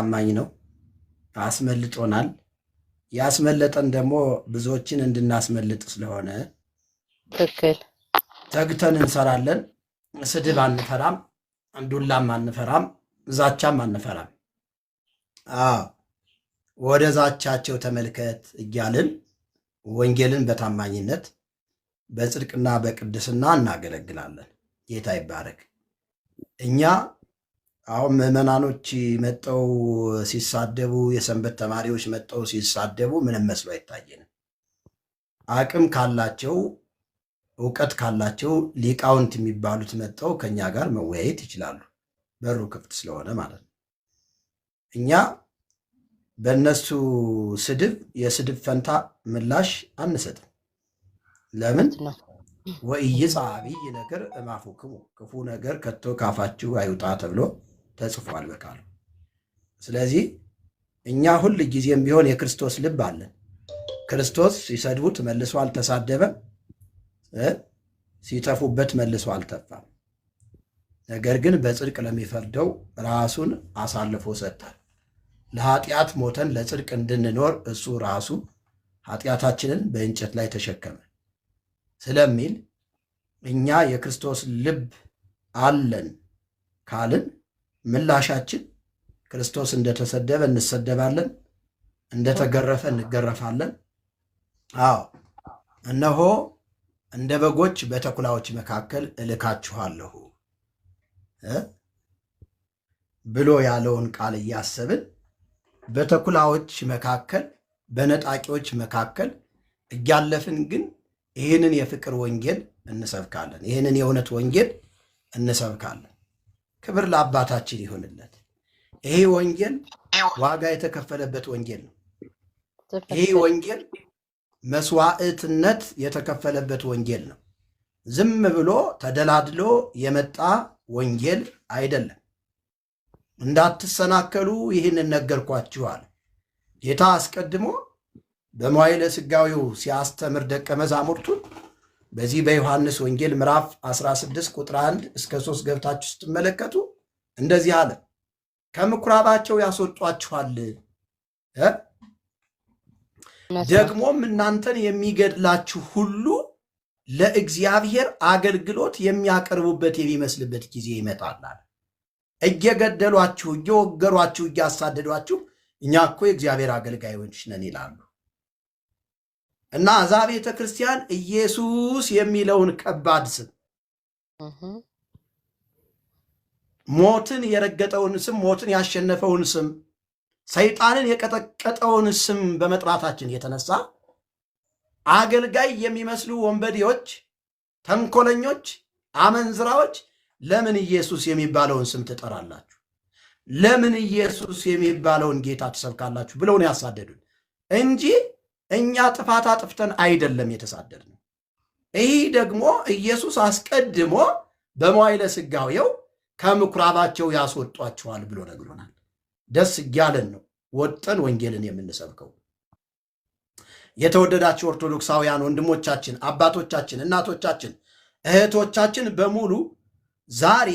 ታማኝ ነው፣ አስመልጦናል። ያስመለጠን ደግሞ ብዙዎችን እንድናስመልጥ ስለሆነ ትክክል። ተግተን እንሰራለን። ስድብ አንፈራም፣ ዱላም አንፈራም፣ ዛቻም አንፈራም። ወደ ዛቻቸው ተመልከት እያልን ወንጌልን በታማኝነት በጽድቅና በቅድስና እናገለግላለን። ጌታ ይባረክ። እኛ አሁን ምዕመናኖች መጠው ሲሳደቡ፣ የሰንበት ተማሪዎች መጠው ሲሳደቡ ምንም መስሎ አይታየንም። አቅም ካላቸው እውቀት ካላቸው ሊቃውንት የሚባሉት መጠው ከኛ ጋር መወያየት ይችላሉ። በሩ ክፍት ስለሆነ ማለት ነው። እኛ በእነሱ ስድብ የስድብ ፈንታ ምላሽ አንሰጥም። ለምን? ወኢይጻእ ዐቢይ ነገር እምአፉክሙ፣ ክፉ ነገር ከቶ ካፋችሁ አይውጣ ተብሎ ተጽፏል በቃሉ። ስለዚህ እኛ ሁል ጊዜም ቢሆን የክርስቶስ ልብ አለን። ክርስቶስ ሲሰድቡት መልሶ አልተሳደበም፣ ሲተፉበት መልሶ አልተፋም። ነገር ግን በጽድቅ ለሚፈርደው ራሱን አሳልፎ ሰጠ። ለኃጢአት ሞተን ለጽድቅ እንድንኖር እሱ ራሱ ኃጢአታችንን በእንጨት ላይ ተሸከመ ስለሚል እኛ የክርስቶስ ልብ አለን ካልን ምላሻችን ክርስቶስ እንደተሰደበ እንሰደባለን፣ እንደተገረፈ እንገረፋለን። እነሆ እንደ በጎች በተኩላዎች መካከል እልካችኋለሁ ብሎ ያለውን ቃል እያሰብን በተኩላዎች መካከል በነጣቂዎች መካከል እያለፍን ግን ይህንን የፍቅር ወንጌል እንሰብካለን። ይህንን የእውነት ወንጌል እንሰብካለን። ክብር ለአባታችን ይሁንለት። ይሄ ወንጌል ዋጋ የተከፈለበት ወንጌል ነው። ይሄ ወንጌል መስዋዕትነት የተከፈለበት ወንጌል ነው። ዝም ብሎ ተደላድሎ የመጣ ወንጌል አይደለም። እንዳትሰናከሉ ይህንን ነገርኳችኋል። ጌታ አስቀድሞ በመዋዕለ ሥጋዌው ሲያስተምር ደቀ መዛሙርቱን በዚህ በዮሐንስ ወንጌል ምዕራፍ 16 ቁጥር 1 እስከ 3 ገብታችሁ ስትመለከቱ እንደዚህ አለ። ከምኩራባቸው ያስወጧችኋል፣ ደግሞም እናንተን የሚገድላችሁ ሁሉ ለእግዚአብሔር አገልግሎት የሚያቀርቡበት የሚመስልበት ጊዜ ይመጣል። እየገደሏችሁ፣ እየወገሯችሁ፣ እያሳደዷችሁ እኛ እኮ የእግዚአብሔር አገልጋዮች ነን ይላሉ። እና እዛ ቤተ ክርስቲያን ኢየሱስ የሚለውን ከባድ ስም፣ ሞትን የረገጠውን ስም፣ ሞትን ያሸነፈውን ስም፣ ሰይጣንን የቀጠቀጠውን ስም በመጥራታችን የተነሳ አገልጋይ የሚመስሉ ወንበዴዎች፣ ተንኮለኞች፣ አመንዝራዎች ለምን ኢየሱስ የሚባለውን ስም ትጠራላችሁ? ለምን ኢየሱስ የሚባለውን ጌታ ትሰብካላችሁ? ብለው ነው ያሳደዱን እንጂ እኛ ጥፋት አጥፍተን አይደለም የተሳደድነው። ይህ ደግሞ ኢየሱስ አስቀድሞ በመዋዕለ ሥጋዌው ከምኩራባቸው ያስወጧችኋል ብሎ ነግሮናል። ደስ እያለን ነው ወጠን ወንጌልን የምንሰብከው። የተወደዳችሁ ኦርቶዶክሳውያን ወንድሞቻችን፣ አባቶቻችን፣ እናቶቻችን፣ እህቶቻችን በሙሉ ዛሬ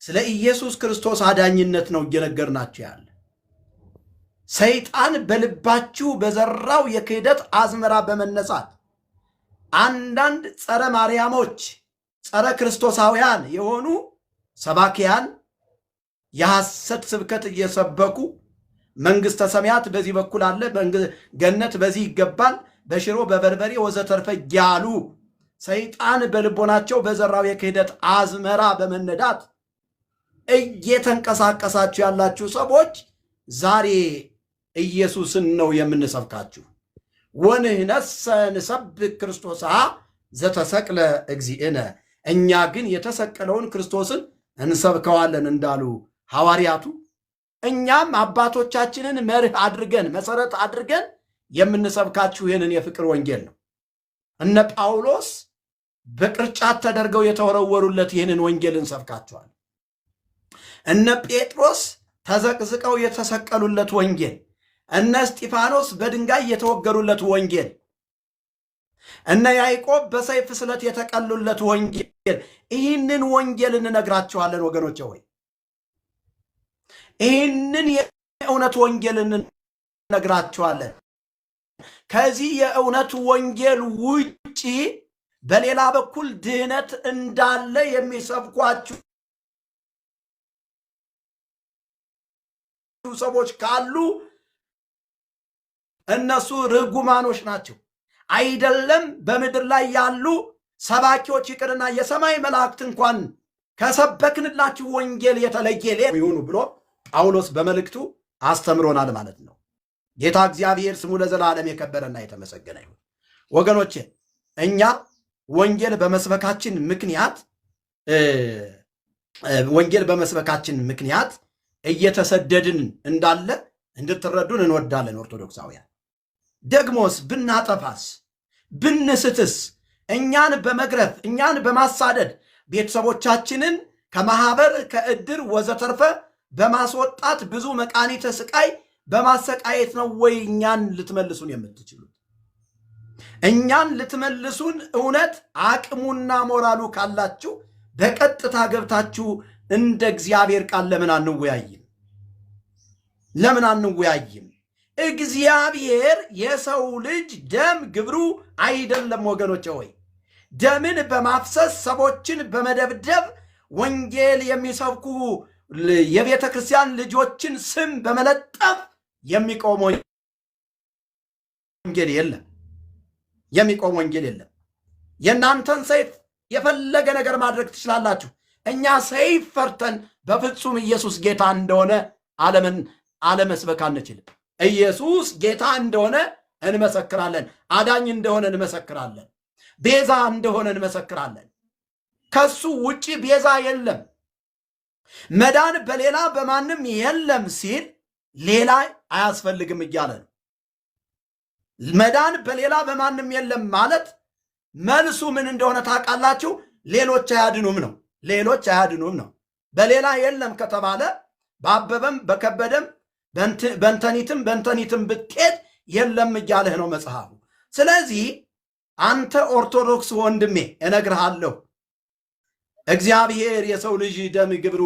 ስለ ኢየሱስ ክርስቶስ አዳኝነት ነው እየነገርናችሁ ያለ። ሰይጣን በልባችሁ በዘራው የክህደት አዝመራ በመነሳት አንዳንድ ጸረ ማርያሞች፣ ጸረ ክርስቶሳውያን የሆኑ ሰባኪያን የሐሰት ስብከት እየሰበኩ መንግሥተ ሰማያት በዚህ በኩል አለ፣ ገነት በዚህ ይገባል፣ በሽሮ በበርበሬ ወዘተርፈ ያሉ ሰይጣን በልቦናቸው በዘራው የክህደት አዝመራ በመነዳት እየተንቀሳቀሳችሁ ያላችሁ ሰዎች ዛሬ ኢየሱስን ነው የምንሰብካችሁ። ወንሕነሰ ንሰብክ ክርስቶስ ዘተሰቅለ እግዚእነ፣ እኛ ግን የተሰቀለውን ክርስቶስን እንሰብከዋለን እንዳሉ ሐዋርያቱ፣ እኛም አባቶቻችንን መርህ አድርገን መሰረት አድርገን የምንሰብካችሁ ይህንን የፍቅር ወንጌል ነው። እነ ጳውሎስ በቅርጫት ተደርገው የተወረወሩለት ይህንን ወንጌል እንሰብካችኋል። እነ ጴጥሮስ ተዘቅዝቀው የተሰቀሉለት ወንጌል፣ እነ እስጢፋኖስ በድንጋይ የተወገሩለት ወንጌል፣ እነ ያዕቆብ በሰይፍ ስለት የተቀሉለት ወንጌል፣ ይህንን ወንጌል እንነግራችኋለን ወገኖቼ ሆይ። ይህንን የእውነት ወንጌልን እነግራችኋለን። ከዚህ የእውነት ወንጌል ውጪ በሌላ በኩል ድህነት እንዳለ የሚሰብኳችሁ ሰዎች ካሉ እነሱ ርጉማኖች ናቸው። አይደለም በምድር ላይ ያሉ ሰባኪዎች ይቅርና የሰማይ መላእክት እንኳን ከሰበክንላችሁ ወንጌል የተለየ ይሁኑ ብሎ ጳውሎስ በመልእክቱ አስተምሮናል ማለት ነው። ጌታ እግዚአብሔር ስሙ ለዘላለም የከበረና የተመሰገነ ይሁን። ወገኖቼ እኛ ወንጌል በመስበካችን ምክንያት እየተሰደድን እንዳለ እንድትረዱን እንወዳለን። ኦርቶዶክሳውያን ደግሞስ ብናጠፋስ ብንስትስ እኛን በመግረፍ እኛን በማሳደድ ቤተሰቦቻችንን ከማህበር ከእድር ወዘተርፈ በማስወጣት ብዙ መቃኒተ ስቃይ በማሰቃየት ነው ወይ እኛን ልትመልሱን የምትችሉት? እኛን ልትመልሱን እውነት አቅሙና ሞራሉ ካላችሁ በቀጥታ ገብታችሁ እንደ እግዚአብሔር ቃል ለምን አንወያይም? ለምን አንወያይም? እግዚአብሔር የሰው ልጅ ደም ግብሩ አይደለም ወገኖቼ ሆይ። ደምን በማፍሰስ ሰዎችን በመደብደብ ወንጌል የሚሰብኩ የቤተ ክርስቲያን ልጆችን ስም በመለጠፍ የሚቆም ወንጌል የለም። የሚቆም ወንጌል የለም። የእናንተን ሰይፍ የፈለገ ነገር ማድረግ ትችላላችሁ። እኛ ሰይፍ ፈርተን በፍጹም ኢየሱስ ጌታ እንደሆነ አለመስበክ አንችልም። ኢየሱስ ጌታ እንደሆነ እንመሰክራለን። አዳኝ እንደሆነ እንመሰክራለን። ቤዛ እንደሆነ እንመሰክራለን። ከሱ ውጪ ቤዛ የለም። መዳን በሌላ በማንም የለም ሲል ሌላ አያስፈልግም እያለ ነው። መዳን በሌላ በማንም የለም ማለት መልሱ ምን እንደሆነ ታውቃላችሁ? ሌሎች አያድኑም ነው። ሌሎች አያድኑም ነው። በሌላ የለም ከተባለ በአበበም በከበደም በንተኒትም ብትሄድ የለም እያለህ ነው መጽሐፉ። ስለዚህ አንተ ኦርቶዶክስ ወንድሜ እነግርሃለሁ፣ እግዚአብሔር የሰው ልጅ ደም ግብሩ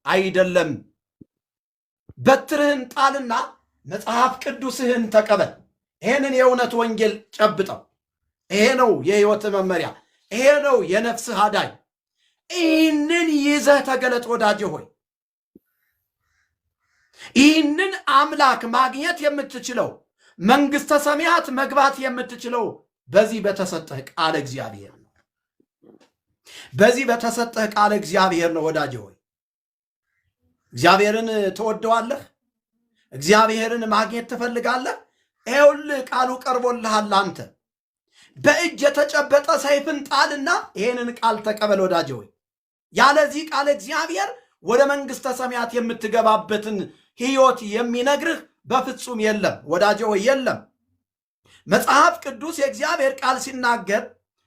አይደለም። በትርህን ጣልና መጽሐፍ ቅዱስህን ተቀበል። ይሄንን የእውነት ወንጌል ጨብጠው። ይሄ ነው የሕይወት መመሪያ። ይሄ ነው የነፍስህ አዳኝ። ይህንን ይዘህ ተገለጥ ወዳጄ ሆይ። ይህንን አምላክ ማግኘት የምትችለው መንግሥተ ሰማያት መግባት የምትችለው በዚህ በተሰጠህ ቃል እግዚአብሔር ነው። በዚህ በተሰጠህ ቃል እግዚአብሔር ነው ወዳጄ ሆይ። እግዚአብሔርን ትወደዋለህ? እግዚአብሔርን ማግኘት ትፈልጋለህ? ይኸውልህ ቃሉ ቀርቦልሃል። አንተ በእጅ የተጨበጠ ሰይፍን ጣልና ይሄንን ቃል ተቀበል ወዳጄ ሆይ። ያለዚህ ቃል እግዚአብሔር ወደ መንግሥተ ሰማያት የምትገባበትን ሕይወት የሚነግርህ በፍጹም የለም ወዳጄ ሆይ፣ የለም። መጽሐፍ ቅዱስ የእግዚአብሔር ቃል ሲናገር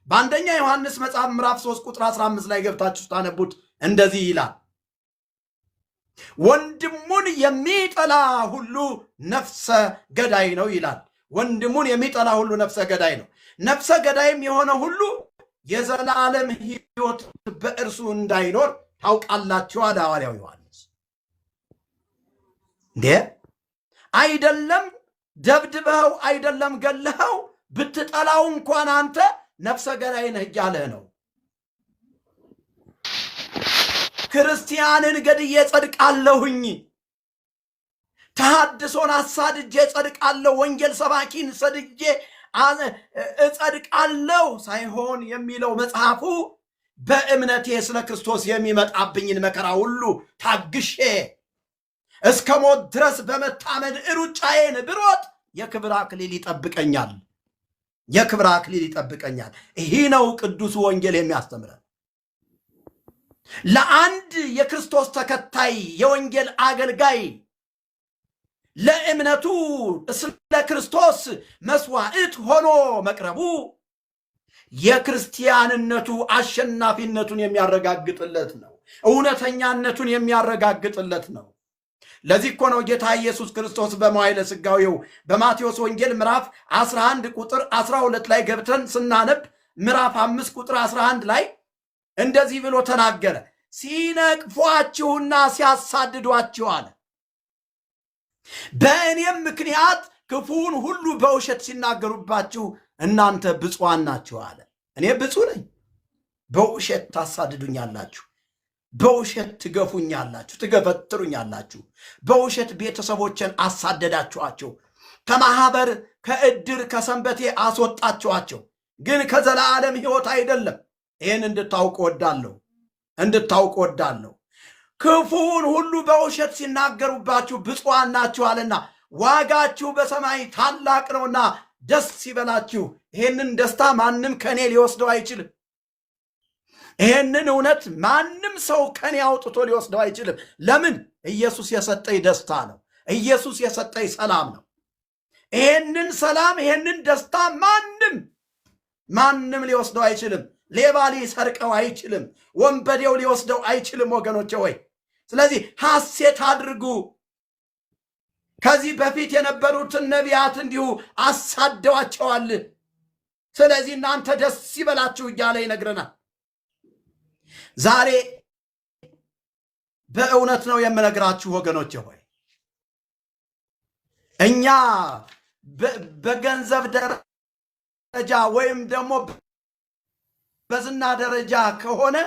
በአንደኛ ዮሐንስ መጽሐፍ ምዕራፍ 3 ቁጥር 15 ላይ ገብታችሁ ስታነቡት እንደዚህ ይላል፣ ወንድሙን የሚጠላ ሁሉ ነፍሰ ገዳይ ነው ይላል። ወንድሙን የሚጠላ ሁሉ ነፍሰ ገዳይ ነው። ነፍሰ ገዳይም የሆነ ሁሉ የዘላለም ሕይወት በእርሱ እንዳይኖር ታውቃላችሁ አለ ሐዋርያው ዮሐንስ። እንዴ አይደለም ደብድበው አይደለም ገለኸው ብትጠላው እንኳን አንተ ነፍሰ ገዳይ ነህ እያለህ ነው። ክርስቲያንን ገድዬ ጸድቃለሁኝ፣ ተሐድሶን አሳድጄ ጸድቃለሁ፣ ወንጌል ሰባኪን ሰድጄ እጸድቃለሁ ሳይሆን የሚለው መጽሐፉ በእምነቴ ስለ ክርስቶስ የሚመጣብኝን መከራ ሁሉ ታግሼ እስከ ሞት ድረስ በመታመን ሩጫዬን ብሮጥ የክብር አክሊል ይጠብቀኛል። የክብር አክሊል ይጠብቀኛል። ይህ ነው ቅዱስ ወንጌል የሚያስተምረን። ለአንድ የክርስቶስ ተከታይ የወንጌል አገልጋይ ለእምነቱ ስለ ክርስቶስ መስዋዕት ሆኖ መቅረቡ የክርስቲያንነቱ አሸናፊነቱን የሚያረጋግጥለት ነው። እውነተኛነቱን የሚያረጋግጥለት ነው። ለዚህ እኮ ነው ጌታ ኢየሱስ ክርስቶስ በመዋዕለ ሥጋዌው በማቴዎስ ወንጌል ምዕራፍ 11 ቁጥር 12 ላይ ገብተን ስናነብ ምዕራፍ 5 ቁጥር 11 ላይ እንደዚህ ብሎ ተናገረ። ሲነቅፏችሁና ሲያሳድዷችሁ አለ። በእኔም ምክንያት ክፉውን ሁሉ በውሸት ሲናገሩባችሁ እናንተ ብፁዓን ናችሁ አለ። እኔ ብፁዕ ነኝ። በውሸት ታሳድዱኛላችሁ፣ በውሸት ትገፉኛላችሁ፣ ትገፈትሩኛላችሁ። በውሸት ቤተሰቦችን አሳደዳችኋቸው፣ ከማህበር ከእድር ከሰንበቴ አስወጣችኋቸው። ግን ከዘላለም ሕይወት አይደለም። ይህን እንድታውቅ ወዳለሁ። ክፉውን ሁሉ በውሸት ሲናገሩባችሁ ብፁዓን ናችሁ አለና ዋጋችሁ በሰማይ ታላቅ ነውና ደስ ይበላችሁ። ይህንን ደስታ ማንም ከኔ ሊወስደው አይችልም። ይህንን እውነት ማንም ሰው ከኔ አውጥቶ ሊወስደው አይችልም። ለምን? ኢየሱስ የሰጠኝ ደስታ ነው። ኢየሱስ የሰጠኝ ሰላም ነው። ይህንን ሰላም ይህንን ደስታ ማንም ሊወስደው አይችልም። ሌባ ሊሰርቀው አይችልም። ወንበዴው ሊወስደው አይችልም። ወገኖቼ ወይ ስለዚህ ሐሴት አድርጉ። ከዚህ በፊት የነበሩትን ነቢያት እንዲሁ አሳደዋቸዋል። ስለዚህ እናንተ ደስ ይበላችሁ እያለ ይነግረናል። ዛሬ በእውነት ነው የምነግራችሁ ወገኖቼ ሆይ እኛ በገንዘብ ደረጃ ወይም ደግሞ በዝና ደረጃ ከሆነ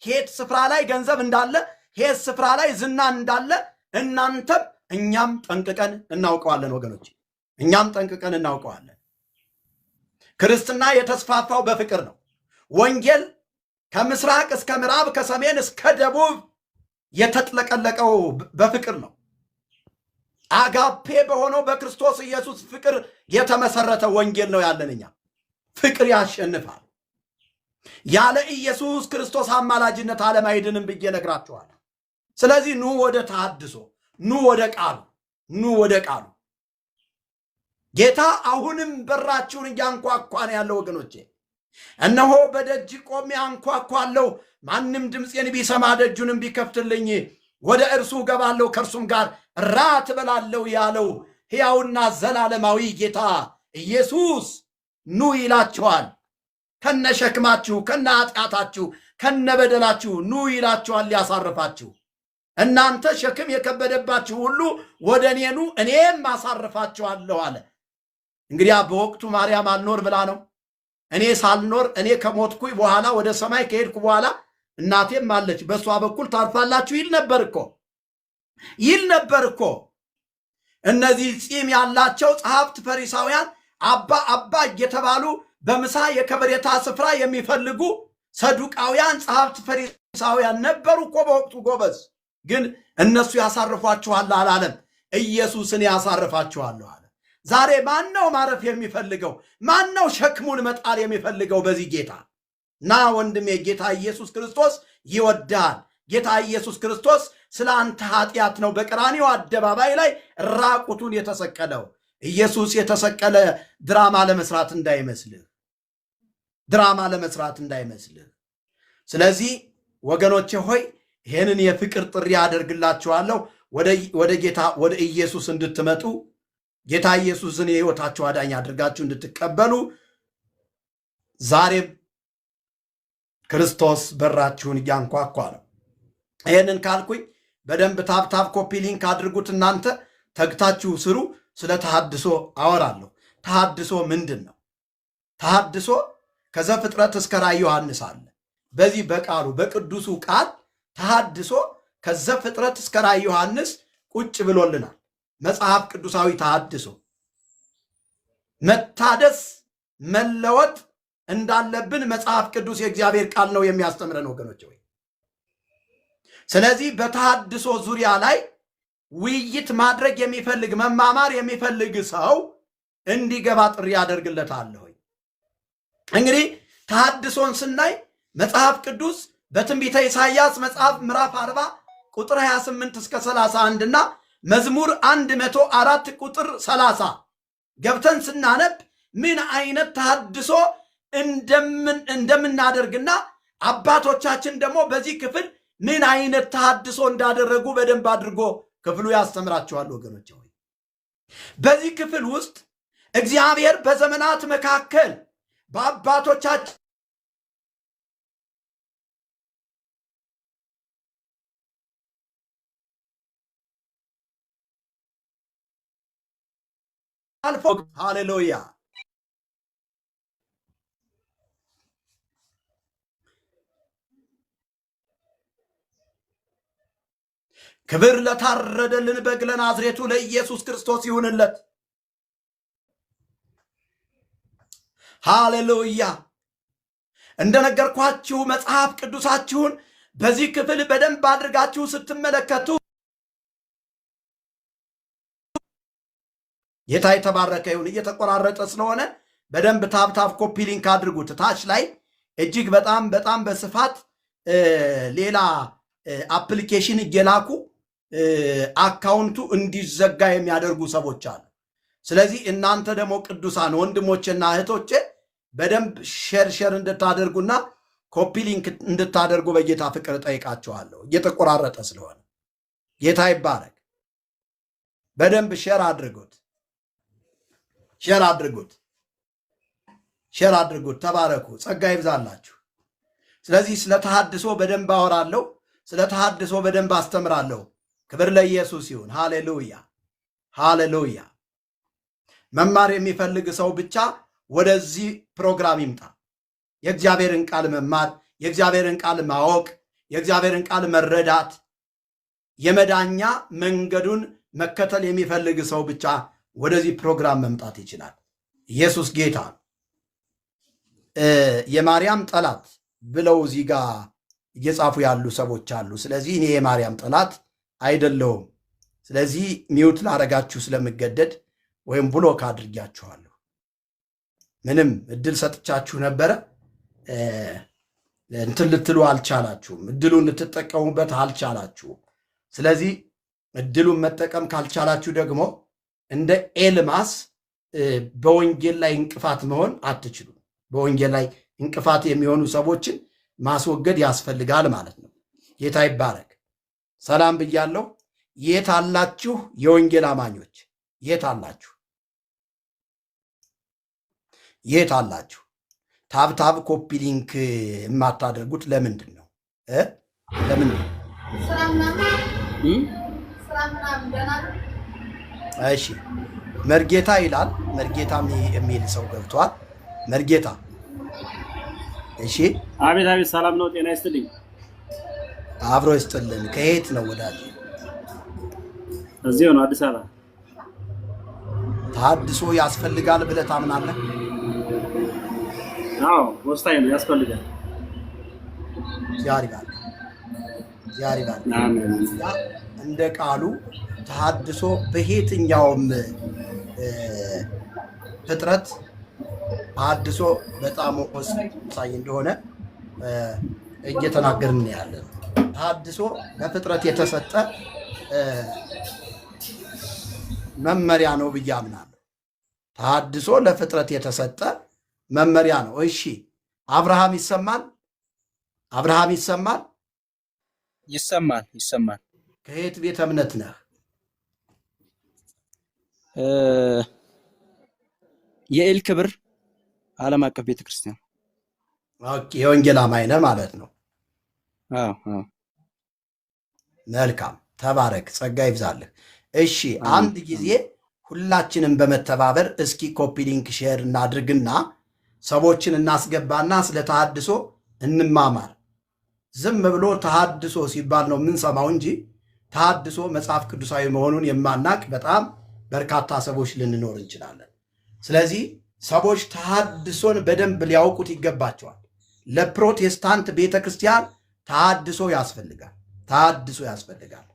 ሄት ስፍራ ላይ ገንዘብ እንዳለ፣ ሄት ስፍራ ላይ ዝና እንዳለ እናንተም እኛም ጠንቅቀን እናውቀዋለን ወገኖች፣ እኛም ጠንቅቀን እናውቀዋለን። ክርስትና የተስፋፋው በፍቅር ነው። ወንጌል ከምስራቅ እስከ ምዕራብ ከሰሜን እስከ ደቡብ የተጥለቀለቀው በፍቅር ነው። አጋፔ በሆነው በክርስቶስ ኢየሱስ ፍቅር የተመሰረተ ወንጌል ነው ያለን እኛ። ፍቅር ያሸንፋል። ያለ ኢየሱስ ክርስቶስ አማላጅነት ዓለም አይድንም ብዬ ነግራችኋለሁ። ስለዚህ ኑ ወደ ተሐድሶ፣ ኑ ወደ ቃሉ። ጌታ አሁንም በራችሁን እያንኳኳ ነው ያለው ወገኖቼ። እነሆ በደጅ ቆሜ አንኳኳለሁ፣ ማንም ድምፄን ቢሰማ ደጁንም ቢከፍትልኝ ወደ እርሱ ገባለሁ፣ ከእርሱም ጋር ራት እበላለሁ ያለው ሕያውና ዘላለማዊ ጌታ ኢየሱስ ኑ ይላችኋል። ከነ ሸክማችሁ፣ ከነ ኃጢአታችሁ፣ ከነ በደላችሁ ኑ ይላችኋል ሊያሳርፋችሁ። እናንተ ሸክም የከበደባችሁ ሁሉ ወደ እኔ ኑ እኔም አሳርፋችኋለሁ አለ። እንግዲያ በወቅቱ ማርያም አልኖር ብላ ነው። እኔ ሳልኖር እኔ ከሞትኩኝ በኋላ ወደ ሰማይ ከሄድኩ በኋላ እናቴም አለች በእሷ በኩል ታርፋላችሁ ይል ነበር እኮ። እነዚህ ጺም ያላቸው ጸሐፍት ፈሪሳውያን አባ እየተባሉ በምሳ የከበሬታ ስፍራ የሚፈልጉ ሰዱቃውያን ጸሐፍት ፈሪሳውያን ነበሩ እኮ በወቅቱ ጎበዝ። ግን እነሱ ያሳርፏችኋል አላለም። ኢየሱስን ያሳርፋችኋለሁ አለ። ዛሬ ማነው ማረፍ የሚፈልገው? ማነው ሸክሙን መጣል የሚፈልገው በዚህ ጌታ? ና ወንድሜ፣ ጌታ ኢየሱስ ክርስቶስ ይወዳል። ጌታ ኢየሱስ ክርስቶስ ስለ አንተ ኃጢአት ነው በቀራንዮ አደባባይ ላይ ራቁቱን የተሰቀለው። ኢየሱስ የተሰቀለ ድራማ ለመስራት እንዳይመስልህ። ስለዚህ ወገኖቼ ሆይ ይህንን የፍቅር ጥሪ አደርግላችኋለሁ። ወደ ጌታ ወደ ኢየሱስ እንድትመጡ፣ ጌታ ኢየሱስን የሕይወታችሁ አዳኝ አድርጋችሁ እንድትቀበሉ ዛሬም ክርስቶስ በራችሁን እያንኳኳ ነው። ይህንን ካልኩኝ በደንብ ታብታብ ኮፒ ሊንክ አድርጉት። እናንተ ተግታችሁ ስሩ። ስለ ተሐድሶ አወራለሁ። ተሐድሶ ምንድን ነው? ተሐድሶ ከዘፍጥረት እስከ ራዕየ ዮሐንስ አለ። በዚህ በቃሉ በቅዱሱ ቃል ተሐድሶ ከዘፍጥረት እስከ ራዕየ ዮሐንስ ቁጭ ብሎልናል። መጽሐፍ ቅዱሳዊ ተሐድሶ መታደስ መለወጥ እንዳለብን መጽሐፍ ቅዱስ የእግዚአብሔር ቃል ነው የሚያስተምረን ወገኖች ወይ። ስለዚህ በተሐድሶ ዙሪያ ላይ ውይይት ማድረግ የሚፈልግ መማማር የሚፈልግ ሰው እንዲገባ ጥሪ ያደርግለታለሁ። እንግዲህ ተሐድሶን ስናይ መጽሐፍ ቅዱስ በትንቢተ ኢሳይያስ መጽሐፍ ምዕራፍ 40 ቁጥር 28 እስከ 31 እና መዝሙር 104 ቁጥር 30 ገብተን ስናነብ ምን አይነት ተሐድሶ እንደምናደርግና አባቶቻችን ደግሞ በዚህ ክፍል ምን አይነት ተሐድሶ እንዳደረጉ በደንብ አድርጎ ክፍሉ ያስተምራቸዋል ወገኖች ሆይ። በዚህ ክፍል ውስጥ እግዚአብሔር በዘመናት መካከል በአባቶቻችን አልፎ ሃሌሉያ ክብር ለታረደልን በግ ለናዝሬቱ ለኢየሱስ ክርስቶስ ይሁንለት። ሃሌሉያ። እንደነገርኳችሁ መጽሐፍ ቅዱሳችሁን በዚህ ክፍል በደንብ አድርጋችሁ ስትመለከቱ ጌታ የተባረከ ይሁን። እየተቆራረጠ ስለሆነ በደንብ ታብታብ ኮፒ ሊንክ አድርጉት። ታች ላይ እጅግ በጣም በስፋት ሌላ አፕሊኬሽን እየላኩ አካውንቱ እንዲዘጋ የሚያደርጉ ሰዎች አሉ። ስለዚህ እናንተ ደግሞ ቅዱሳን ወንድሞችና እህቶቼ በደንብ ሼር እንድታደርጉና ኮፒ ሊንክ እንድታደርጉ በጌታ ፍቅር ጠይቃችኋለሁ። እየተቆራረጠ ስለሆነ ጌታ ይባረክ። በደንብ ሼር አድርጉት፣ ሼር አድርጉት። ተባረኩ፣ ጸጋ ይብዛላችሁ። ስለዚህ ስለ ተሐድሶ በደንብ አወራለሁ፣ ስለ ተሐድሶ በደንብ አስተምራለሁ። ክብር ለኢየሱስ ይሁን። ሃሌሉያ ሃሌሉያ። መማር የሚፈልግ ሰው ብቻ ወደዚህ ፕሮግራም ይምጣ። የእግዚአብሔርን ቃል መማር፣ የእግዚአብሔርን ቃል ማወቅ፣ የእግዚአብሔርን ቃል መረዳት፣ የመዳኛ መንገዱን መከተል የሚፈልግ ሰው ብቻ ወደዚህ ፕሮግራም መምጣት ይችላል። ኢየሱስ ጌታ። የማርያም ጠላት ብለው እዚህ ጋር እየጻፉ ያሉ ሰዎች አሉ። ስለዚህ እኔ የማርያም ጠላት አይደለሁም። ስለዚህ ሚውት ላረጋችሁ ስለምገደድ ወይም ብሎክ አድርጊያችኋለሁ። ምንም እድል ሰጥቻችሁ ነበረ፣ እንትን ልትሉ አልቻላችሁም። እድሉን ልትጠቀሙበት አልቻላችሁም። ስለዚህ እድሉን መጠቀም ካልቻላችሁ ደግሞ እንደ ኤልማስ በወንጌል ላይ እንቅፋት መሆን አትችሉም። በወንጌል ላይ እንቅፋት የሚሆኑ ሰዎችን ማስወገድ ያስፈልጋል ማለት ነው። ጌታ ይባረክ። ሰላም ብያለሁ። የት አላችሁ የወንጌል አማኞች? የት አላችሁ? የት አላችሁ? ታብታብ ኮፒ ሊንክ የማታደርጉት ለምንድን ነው? ለምንድን ነው? እሺ መርጌታ ይላል። መርጌታ የሚል ሰው ገብቷል። መርጌታ እሺ። አቤት አቤት። ሰላም ነው። ጤና ይስጥልኝ። አብሮ ይስጥልን። ከየት ነው ወዳጅ? እዚሁ ነው፣ አዲስ አበባ። ተሐድሶ ያስፈልጋል ብለህ ታምናለህ? አዎ ወሳኝ ነው፣ ያስፈልጋል። ያሪባል እንደ ቃሉ ተሐድሶ በየትኛውም ፍጥረት ተሐድሶ በጣም ወሳኝ እንደሆነ እየተናገርን ያለን። ተሐድሶ በፍጥረት የተሰጠ መመሪያ ነው ብዬ አምናለሁ። ተሐድሶ ለፍጥረት የተሰጠ መመሪያ ነው። እሺ አብርሃም ይሰማል? አብርሃም ይሰማል? ይሰማል። ከየት ቤተ እምነት ነህ? የኤል ክብር ዓለም አቀፍ ቤተክርስቲያን። ኦኬ፣ የወንጌል አማኝ ነህ ማለት ነው። አዎ። መልካም፣ ተባረክ፣ ጸጋ ይብዛልህ። እሺ አንድ ጊዜ ሁላችንም በመተባበር እስኪ ኮፒ ሊንክ ሼር እናድርግና ሰዎችን እናስገባና ስለ ተሐድሶ እንማማር። ዝም ብሎ ተሐድሶ ሲባል ነው የምንሰማው እንጂ ተሐድሶ መጽሐፍ ቅዱሳዊ መሆኑን የማናቅ በጣም በርካታ ሰዎች ልንኖር እንችላለን። ስለዚህ ሰዎች ተሐድሶን በደንብ ሊያውቁት ይገባቸዋል። ለፕሮቴስታንት ቤተክርስቲያን ተሐድሶ ያስፈልጋል።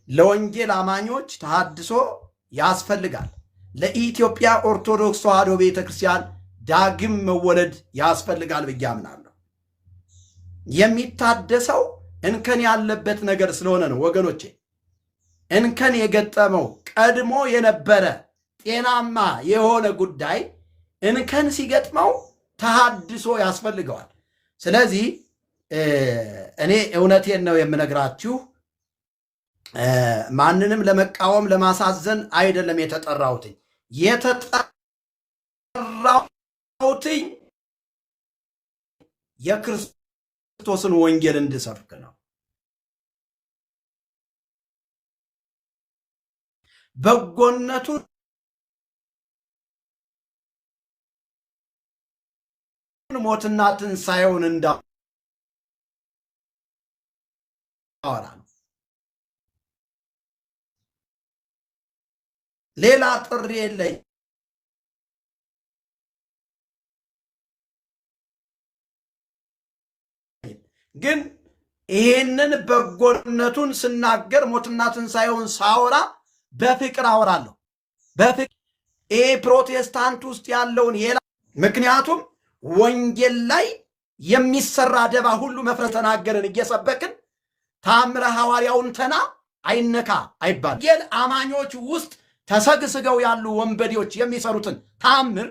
ለወንጌል አማኞች ተሐድሶ ያስፈልጋል። ለኢትዮጵያ ኦርቶዶክስ ተዋሕዶ ቤተክርስቲያን ዳግም መወለድ ያስፈልጋል ብዬ አምናለሁ። የሚታደሰው እንከን ያለበት ነገር ስለሆነ ነው ወገኖቼ። እንከን የገጠመው ቀድሞ የነበረ ጤናማ የሆነ ጉዳይ እንከን ሲገጥመው ተሐድሶ ያስፈልገዋል። ስለዚህ እኔ እውነቴን ነው የምነግራችሁ፣ ማንንም ለመቃወም ለማሳዘን አይደለም የተጠራሁትኝ የክርስቶስን ወንጌል እንድሰብክ ነው። በጎነቱን ሞትና ትንሣኤውን እንዳወራ ነው። ሌላ ጥሪ የለኝ። ግን ይሄንን በጎነቱን ስናገር ሞትና ትንሣኤውን ሳወራ በፍቅር አወራለሁ። በፍቅር ይሄ ፕሮቴስታንት ውስጥ ያለውን ምክንያቱም ወንጌል ላይ የሚሰራ ደባ ሁሉ መፍረስ ተናገርን እየሰበክን ታምረ ሐዋርያውን ተና አይነካ አይባል። ወንጌል አማኞች ውስጥ ተሰግስገው ያሉ ወንበዴዎች የሚሰሩትን ታምር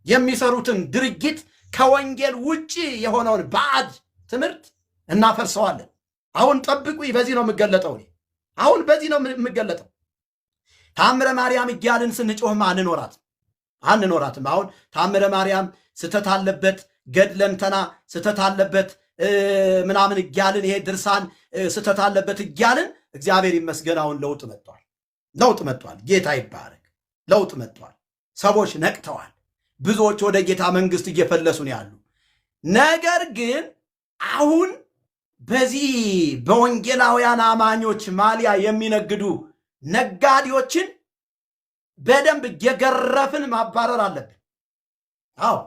የሚሰሩትን ድርጊት ከወንጌል ውጪ የሆነውን ባዕድ ትምህርት እናፈርሰዋለን። አሁን ጠብቁ፣ በዚህ ነው የምገለጠው። አሁን በዚህ ነው የምገለጠው። ታምረ ማርያም እያልን ስንጮህም አንኖራትም። አሁን ታምረ ማርያም ስተት አለበት፣ ገድለንተና ስተት አለበት ምናምን እያልን ይሄ ድርሳን ስተት አለበት እያልን እግዚአብሔር ይመስገን አሁን ለውጥ መጥቷል። ጌታ ይባረክ። ለውጥ መጥቷል። ሰዎች ነቅተዋል። ብዙዎች ወደ ጌታ መንግስት እየፈለሱ ነው ያሉ። ነገር ግን አሁን በዚህ በወንጌላውያን አማኞች ማሊያ የሚነግዱ ነጋዴዎችን በደንብ እየገረፍን ማባረር አለብን። አዎ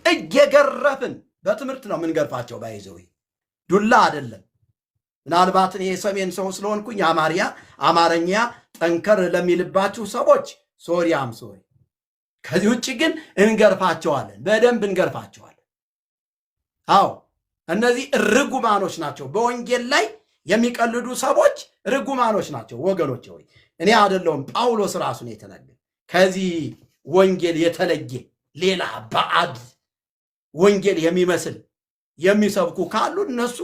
እየገረፍን በትምህርት ነው የምንገርፋቸው። ባይዘው ዱላ አይደለም። ምናልባት እኔ የሰሜን ሰው ስለሆንኩኝ አማርኛ ጠንከር ለሚልባችሁ ሰዎች ሶሪ። ከዚህ ውጭ ግን እንገርፋቸዋለን፣ በደንብ እንገርፋቸዋለን። አዎ እነዚህ ርጉማኖች ናቸው። በወንጌል ላይ የሚቀልዱ ሰዎች ርጉማኖች ናቸው ወገኖች። ሆይ እኔ አይደለሁም፣ ጳውሎስ ራሱ ነው የተናገረው። ከዚህ ወንጌል የተለየ ሌላ ባዕድ ወንጌል የሚመስል የሚሰብኩ ካሉ እነሱ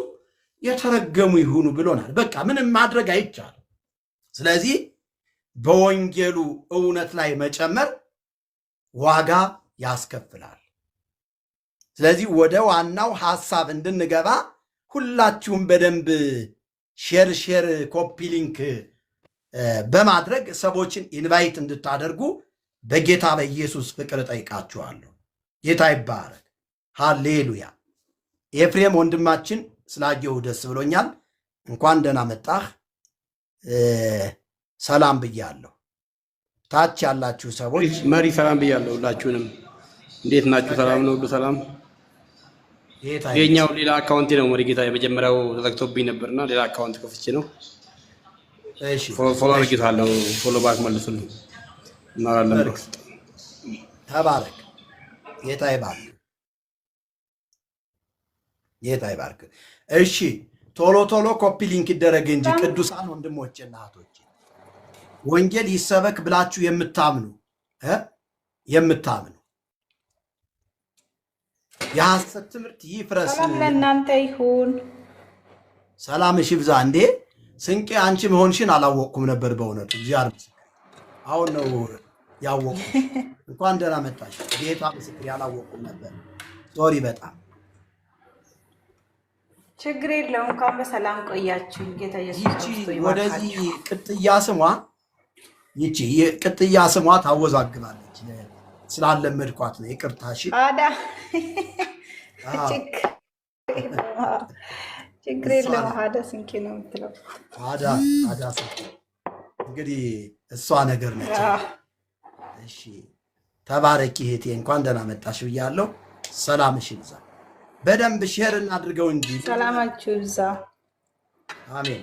የተረገሙ ይሁኑ ብሎናል። በቃ ምንም ማድረግ አይቻልም። ስለዚህ በወንጌሉ እውነት ላይ መጨመር ዋጋ ያስከፍላል። ስለዚህ ወደ ዋናው ሐሳብ እንድንገባ ሁላችሁም በደንብ ሼር ኮፒ ሊንክ በማድረግ ሰዎችን ኢንቫይት እንድታደርጉ በጌታ በኢየሱስ ፍቅር ጠይቃችኋለሁ። ጌታ ይባረክ። ሃሌሉያ። ኤፍሬም ወንድማችን ስላየሁ ደስ ብሎኛል። እንኳን ደህና መጣህ። ሰላም ብያለሁ። ታች ያላችሁ ሰዎች መሪ ሰላም ብያለሁ። ሁላችሁንም እንዴት ናችሁ? ሰላም ነው? ሁሉ ሰላም። የኛው ሌላ አካውንቴ ነው መሪ ጌታ። የመጀመሪያው ተዘግቶብኝ ነበርና ሌላ አካውንት ከፍቼ ነው። እሺ ፎሎ አድርጌታለሁ። ፎሎ ባክ መልሱልኝ። እናወራለን። ተባረክ። ጌታ ይባርክ። ጌታ ይባርክ። እሺ ቶሎ ኮፒ ሊንክ ይደረግ እንጂ ቅዱሳን ወንድሞቼ እና እህቶቼ ወንጌል ይሰበክ ብላችሁ የምታምኑ የሐሰት ትምህርት ይፍረስ። ሰላም ለእናንተ ይሁን። ሰላምሽ ይብዛ። እንዴ ስንቄ አንቺ መሆንሽን አላወቅኩም ነበር በእውነቱ። እግዚአብሔር አሁን ነው ያወቅኩት። እንኳን ደህና መጣሽ። ጌታ ምስክር ያላወቅኩም ነበር። ሶሪ በጣም ችግር የለውም። እንኳን በሰላም ቆያችሁ። ጌታ ኢየሱስ ክርስቶስ ወደዚህ ቅጥያ ስሟ ታወዛግባለች። ስላለመድኳት ነው። ይቅርታሽ። ችግር የለም። አዳ ስንቄ ነው የምትለው። አዳ ስንቄ እንግዲህ እሷ ነገር ነች። እሺ ተባረኪ እህቴ፣ እንኳን ደህና መጣሽ ብያለሁ። ሰላምሽ ይብዛ። በደንብ ሼር እናድርገው እንጂ ሰላማችሁ ይብዛ። አሜን።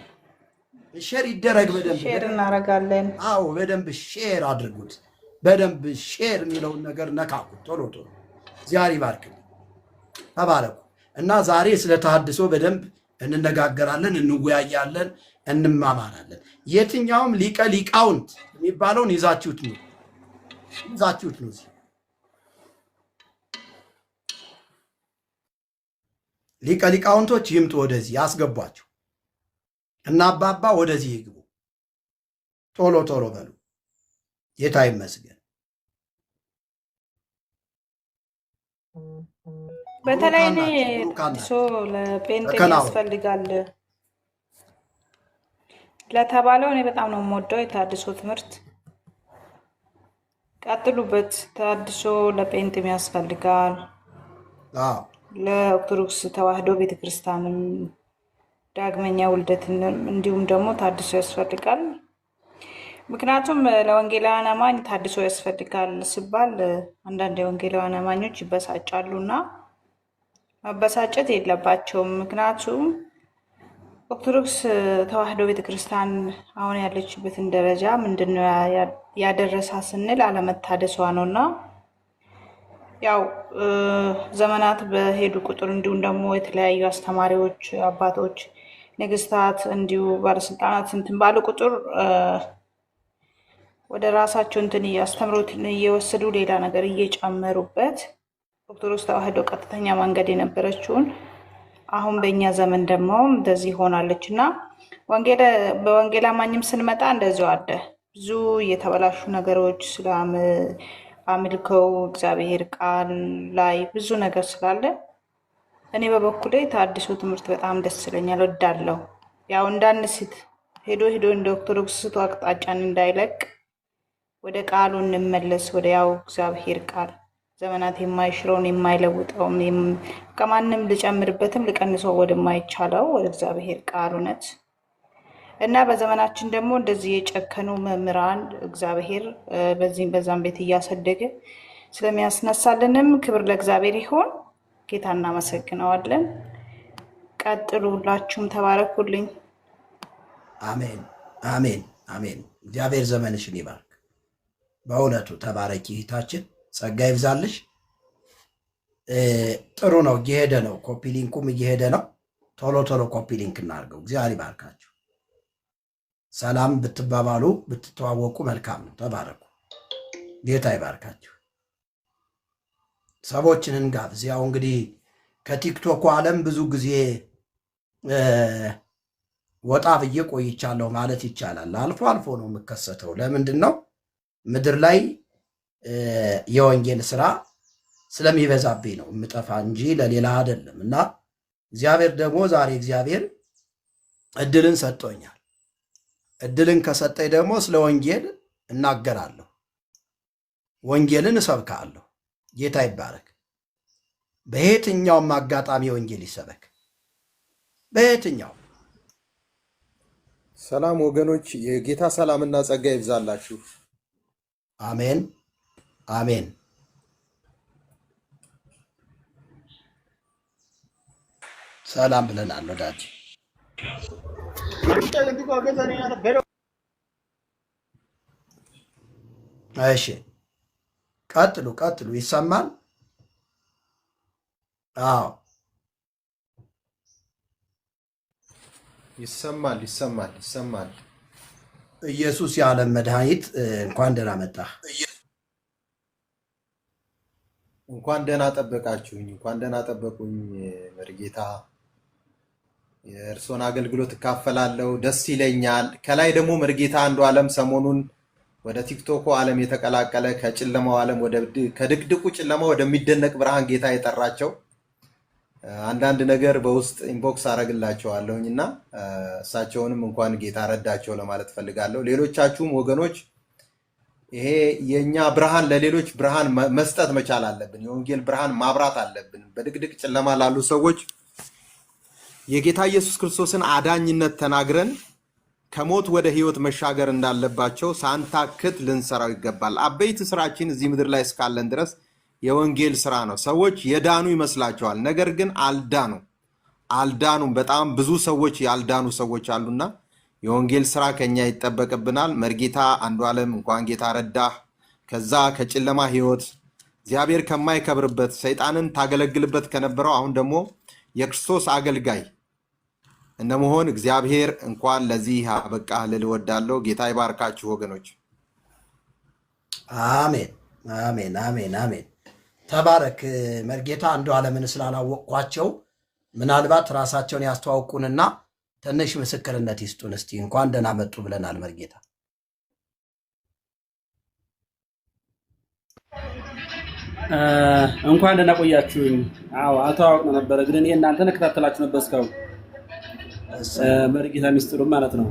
ሼር ይደረግ። በደንብ ሼር እናደርጋለን። አዎ በደንብ ሼር አድርጉት። በደንብ ሼር የሚለውን ነገር ነካኩት። ቶሎ እግዚአብሔር ይባርክ። ተባረኩ። እና ዛሬ ስለ ተሐድሶ በደንብ እንነጋገራለን፣ እንወያያለን፣ እንማማራለን። የትኛውም ሊቀ ሊቃውንት የሚባለውን ይዛችሁት ነው። ሊቀ ሊቃውንቶች ይምጡ፣ ወደዚህ ያስገቧቸው እና አባባ ወደዚህ ይግቡ። ቶሎ በሉ። ጌታ ይመስገን። በተለይ ተሐድሶ ለጴንጤ ያስፈልጋል ለተባለው እኔ በጣም ነው የምወደው የተሐድሶ ትምህርት። ቀጥሉበት። ተሐድሶ ለጴንጤም ያስፈልጋል። አዎ ለኦርቶዶክስ ተዋህዶ ቤተክርስቲያንም ዳግመኛ ውልደትን እንዲሁም ደግሞ ታድሶ ያስፈልጋል። ምክንያቱም ለወንጌላውያን አማኝ ታድሶ ያስፈልጋል ሲባል አንዳንድ የወንጌላውያን አማኞች ይበሳጫሉ እና መበሳጨት የለባቸውም። ምክንያቱም ኦርቶዶክስ ተዋህዶ ቤተክርስቲያን አሁን ያለችበትን ደረጃ ምንድነው ያደረሳ ስንል አለመታደሷ ነው እና ያው ዘመናት በሄዱ ቁጥር እንዲሁም ደግሞ የተለያዩ አስተማሪዎች፣ አባቶች፣ ንግስታት እንዲሁ ባለስልጣናት እንትን ባሉ ቁጥር ወደ ራሳቸው እንትን እያስተምሩትን እየወሰዱ ሌላ ነገር እየጨመሩበት ኦርቶዶክስ ተዋህዶ ቀጥተኛ መንገድ የነበረችውን አሁን በእኛ ዘመን ደግሞ እንደዚህ ሆናለች እና በወንጌል አማኝም ስንመጣ እንደዚሁ አለ ብዙ የተበላሹ ነገሮች ስለ አምልከው እግዚአብሔር ቃል ላይ ብዙ ነገር ስላለ እኔ በበኩሌ ታድሶ ትምህርት በጣም ደስ ይለኛል፣ ወዳለሁ። ያው እንዳንስት ሄዶ እንደ ኦርቶዶክስ ስቶ አቅጣጫን እንዳይለቅ ወደ ቃሉ እንመለስ፣ ወደ ያው እግዚአብሔር ቃል ዘመናት የማይሽረውን የማይለውጠውም ከማንም ልጨምርበትም ልቀንሰው ወደማይቻለው ወደ እግዚአብሔር ቃል እውነት እና በዘመናችን ደግሞ እንደዚህ የጨከኑ መምህራን እግዚአብሔር በዚህም በዛም ቤት እያሰደገ ስለሚያስነሳልንም ክብር ለእግዚአብሔር ይሁን። ጌታ እናመሰግነዋለን። ቀጥሉ፣ ሁላችሁም ተባረኩልኝ። አሜን አሜን አሜን። እግዚአብሔር ዘመንሽን ይባርክ። በእውነቱ ተባረኪ እህታችን፣ ጸጋ ይብዛልሽ። ጥሩ ነው፣ እየሄደ ነው። ኮፒ ሊንኩም እየሄደ ነው። ቶሎ ኮፒ ሊንክ እናድርገው። እግዚአብሔር ይባርካችሁ። ሰላም ብትባባሉ ብትተዋወቁ መልካም ነው። ተባረኩ። ጌታ ይባርካችሁ። ሰዎችን እንጋብዝ። ያው እንግዲህ ከቲክቶኩ ዓለም ብዙ ጊዜ ወጣ ብዬ ቆይቻለሁ ማለት ይቻላል። አልፎ አልፎ ነው የምከሰተው። ለምንድን ነው? ምድር ላይ የወንጌል ስራ ስለሚበዛብኝ ነው የምጠፋ እንጂ ለሌላ አይደለም። እና እግዚአብሔር ደግሞ ዛሬ እግዚአብሔር እድልን ሰጥቶኛል። እድልን ከሰጠኝ ደግሞ ስለ ወንጌል እናገራለሁ፣ ወንጌልን እሰብካለሁ። ጌታ ይባረክ። በየትኛውም አጋጣሚ ወንጌል ይሰበክ፣ በየትኛው። ሰላም ወገኖች፣ የጌታ ሰላምና ጸጋ ይብዛላችሁ። አሜን አሜን። ሰላም ብለናል ወዳጅ። እሺ ቀጥሉ። ይሰማል? አዎ ይሰማል። ኢየሱስ የዓለም መድኃኒት እንኳን ደህና መጣ። እንኳን ደህና ጠበቃችሁኝ፣ እንኳን ደህና ጠበቁኝ። መርጌታ የእርሶን አገልግሎት እካፈላለሁ፣ ደስ ይለኛል። ከላይ ደግሞ መርጌታ አንዱ ዓለም ሰሞኑን ወደ ቲክቶኩ ዓለም የተቀላቀለ ከጨለማው ዓለም ከድቅድቁ ጨለማ ወደሚደነቅ ብርሃን ጌታ የጠራቸው አንዳንድ ነገር በውስጥ ኢንቦክስ አረግላቸዋለሁኝ እና እሳቸውንም እንኳን ጌታ ረዳቸው ለማለት ፈልጋለሁ። ሌሎቻችሁም ወገኖች ይሄ የኛ ብርሃን ለሌሎች ብርሃን መስጠት መቻል አለብን። የወንጌል ብርሃን ማብራት አለብን። በድቅድቅ ጨለማ ላሉ ሰዎች የጌታ ኢየሱስ ክርስቶስን አዳኝነት ተናግረን ከሞት ወደ ሕይወት መሻገር እንዳለባቸው ሳንታክት ልንሰራው ይገባል። አበይት ስራችን እዚህ ምድር ላይ እስካለን ድረስ የወንጌል ስራ ነው። ሰዎች የዳኑ ይመስላቸዋል፣ ነገር ግን አልዳኑም። በጣም ብዙ ሰዎች ያልዳኑ ሰዎች አሉና የወንጌል ስራ ከኛ ይጠበቅብናል። መርጌታ አንዱ ዓለም እንኳን ጌታ ረዳህ ከዛ ከጨለማ ሕይወት እግዚአብሔር ከማይከብርበት ሰይጣንን ታገለግልበት ከነበረው አሁን ደግሞ የክርስቶስ አገልጋይ እንደመሆን እግዚአብሔር እንኳን ለዚህ አበቃህ ልል እወዳለሁ። ጌታ ይባርካችሁ ወገኖች። አሜን አሜን አሜን አሜን። ተባረክ መርጌታ አንዱ ዓለምን ስላላወቅኳቸው ምናልባት ራሳቸውን ያስተዋውቁንና ትንሽ ምስክርነት ይስጡን እስቲ። እንኳን ደህና መጡ ብለናል መርጌታ። እንኳን ደህና ቆያችሁኝ። አዎ አተዋወቅ ነበረ፣ ግን እኔ እናንተን እከታተላችሁ ነበር እስካሁን። መርጌታ ሚስጥሩ ማለት ነው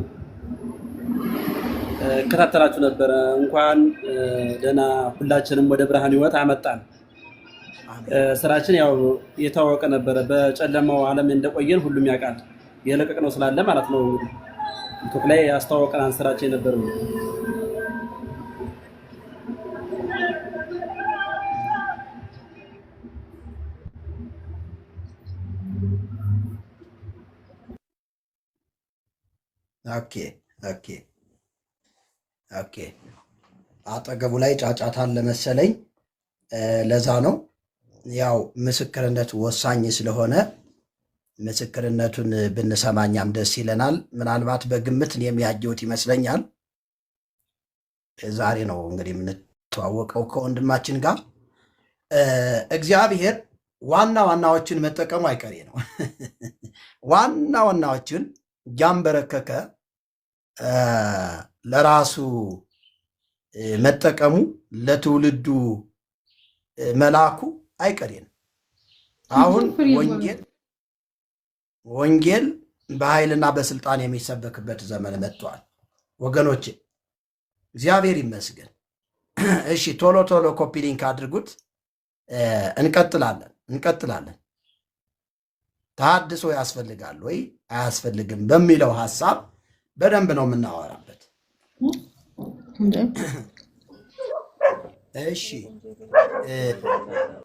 እከታተላችሁ ነበረ። እንኳን ደህና ሁላችንም ወደ ብርሃን ሕይወት አመጣን። ስራችን ያው የታወቀ ነበረ። በጨለማው ዓለም እንደቆየን ሁሉም ያውቃል። የለቀቅነው ስላለ ማለት ነው። እንግዲህ ቲክቶክ ላይ ያስተዋወቀናል ስራችን ነበር ነው። ኦኬ ኦኬ ኦኬ። አጠገቡ ላይ ጫጫታን ለመሰለኝ ለዛ ነው። ያው ምስክርነት ወሳኝ ስለሆነ ምስክርነቱን ብንሰማኛም ደስ ይለናል። ምናልባት በግምት የሚያየውት ይመስለኛል። ዛሬ ነው እንግዲህ የምንተዋወቀው ከወንድማችን ጋር። እግዚአብሔር ዋና ዋናዎችን መጠቀሙ አይቀሬ ነው። ዋና ዋናዎችን እያንበረከከ ለራሱ መጠቀሙ ለትውልዱ መላኩ አይቀሬ ነው። አሁን ወንጌል በኃይልና በስልጣን የሚሰበክበት ዘመን መጥቷል ወገኖች፣ እግዚአብሔር ይመስገን። እሺ ቶሎ ቶሎ ኮፒ ሊንክ አድርጉት። እንቀጥላለን። ተሐድሶ ያስፈልጋል ወይ አያስፈልግም በሚለው ሐሳብ በደንብ ነው የምናወራበት። እሺ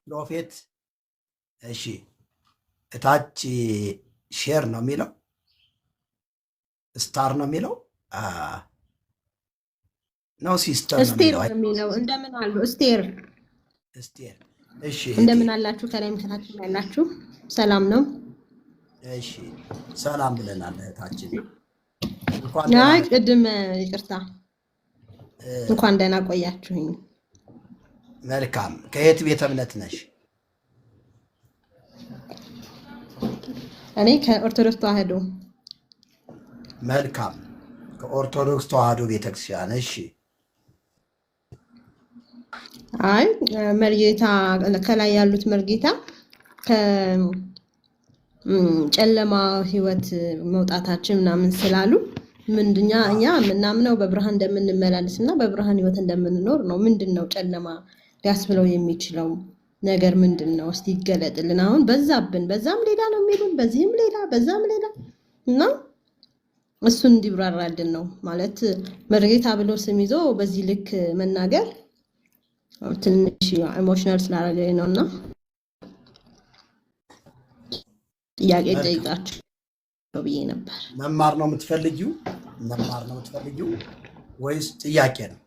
ፕሮፌት፣ እሺ እታች ሼር ነው የሚለው ስታር ነው የሚለው ነው ሲስተር ነው የሚለው እንደምን አሉ ስቴር። እሺ እንደምን አላችሁ? ከላይም ከታችም ያላችሁ ሰላም ነው? እሺ ሰላም ብለናል እህታችን። አይ ቅድም ይቅርታ፣ እንኳን ደህና ቆያችሁኝ። መልካም። ከየት ቤተ እምነት ነሽ? እኔ ከኦርቶዶክስ ተዋህዶ። መልካም፣ ከኦርቶዶክስ ተዋህዶ ቤተክርስቲያን። እሺ አይ መርጌታ ከላይ ያሉት መርጌታ ጨለማ ህይወት መውጣታችን ምናምን ስላሉ ምንድኛ እኛ የምናምነው በብርሃን እንደምንመላለስና በብርሃን ህይወት እንደምንኖር ነው። ምንድነው ጨለማ ሊያስብለው የሚችለው ነገር ምንድነው? እስቲ ይገለጥልን። አሁን በዛብን፣ በዛም ሌላ ነው የሚሉን፣ በዚህም ሌላ በዛም ሌላ እና እሱን እንዲብራራልን ነው ማለት መርጌታ ብሎ ስም ይዞ በዚህ ልክ መናገር ትንሽ ኢሞሽናል ስላደረገኝ ነውና ጥያቄ ጠይቃችሁ ብዬ ነበር። መማር ነው የምትፈልጊው? ወይስ ጥያቄ ነው?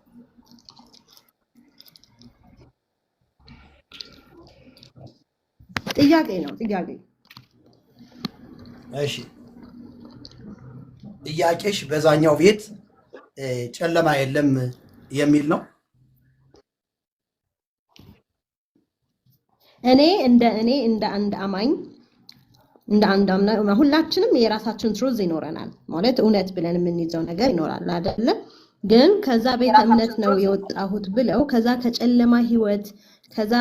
ጥያቄ ነው። ጥያቄ። እሺ ጥያቄሽ በዛኛው ቤት ጨለማ የለም የሚል ነው። እኔ እንደ አንድ አማኝ ሁላችንም የራሳችን ትሩዝ ይኖረናል ማለት እውነት ብለን የምንይዘው ነገር ይኖራል አይደለ? ግን ከዛ ቤተ እምነት ነው የወጣሁት ብለው ከዛ ከጨለማ ህይወት ከዛ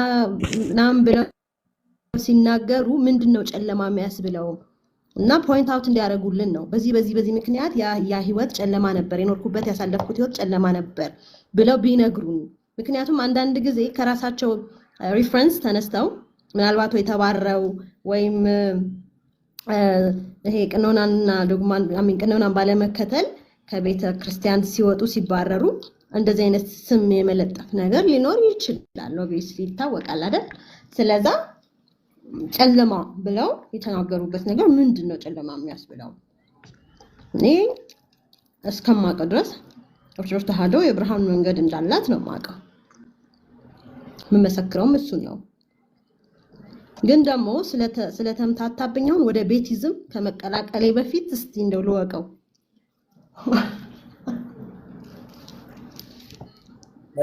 ምናምን ብለው ሲናገሩ ምንድነው ጨለማ የሚያስብለው እና ፖይንት አውት እንዲያደርጉልን ነው። በዚህ ምክንያት ያ ህይወት ጨለማ ነበር፣ የኖርኩበት ያሳለፍኩት ህይወት ጨለማ ነበር ብለው ቢነግሩን። ምክንያቱም አንዳንድ ጊዜ ከራሳቸው ሪፈረንስ ተነስተው ምናልባት ወይ ተባረው ወይም ይሄ ቀኖናና ዶግማን ቀኖናን ባለመከተል ከቤተ ክርስቲያን ሲወጡ ሲባረሩ እንደዚህ አይነት ስም የመለጠፍ ነገር ሊኖር ይችላል። ኦብቪስሊ ይታወቃል አይደል? ስለዛ ጨለማ ብለው የተናገሩበት ነገር ምንድነው ጨለማ የሚያስብለው? እኔ እስከማውቀው ድረስ ኦርቶዶክስ ተዋህዶ የብርሃን መንገድ እንዳላት ነው የማውቀው። የምመሰክረውም እሱ ነው። ግን ደግሞ ስለተምታታብኝ አሁን ወደ ቤቲዝም ከመቀላቀሌ በፊት እስቲ እንደው ልወቀው።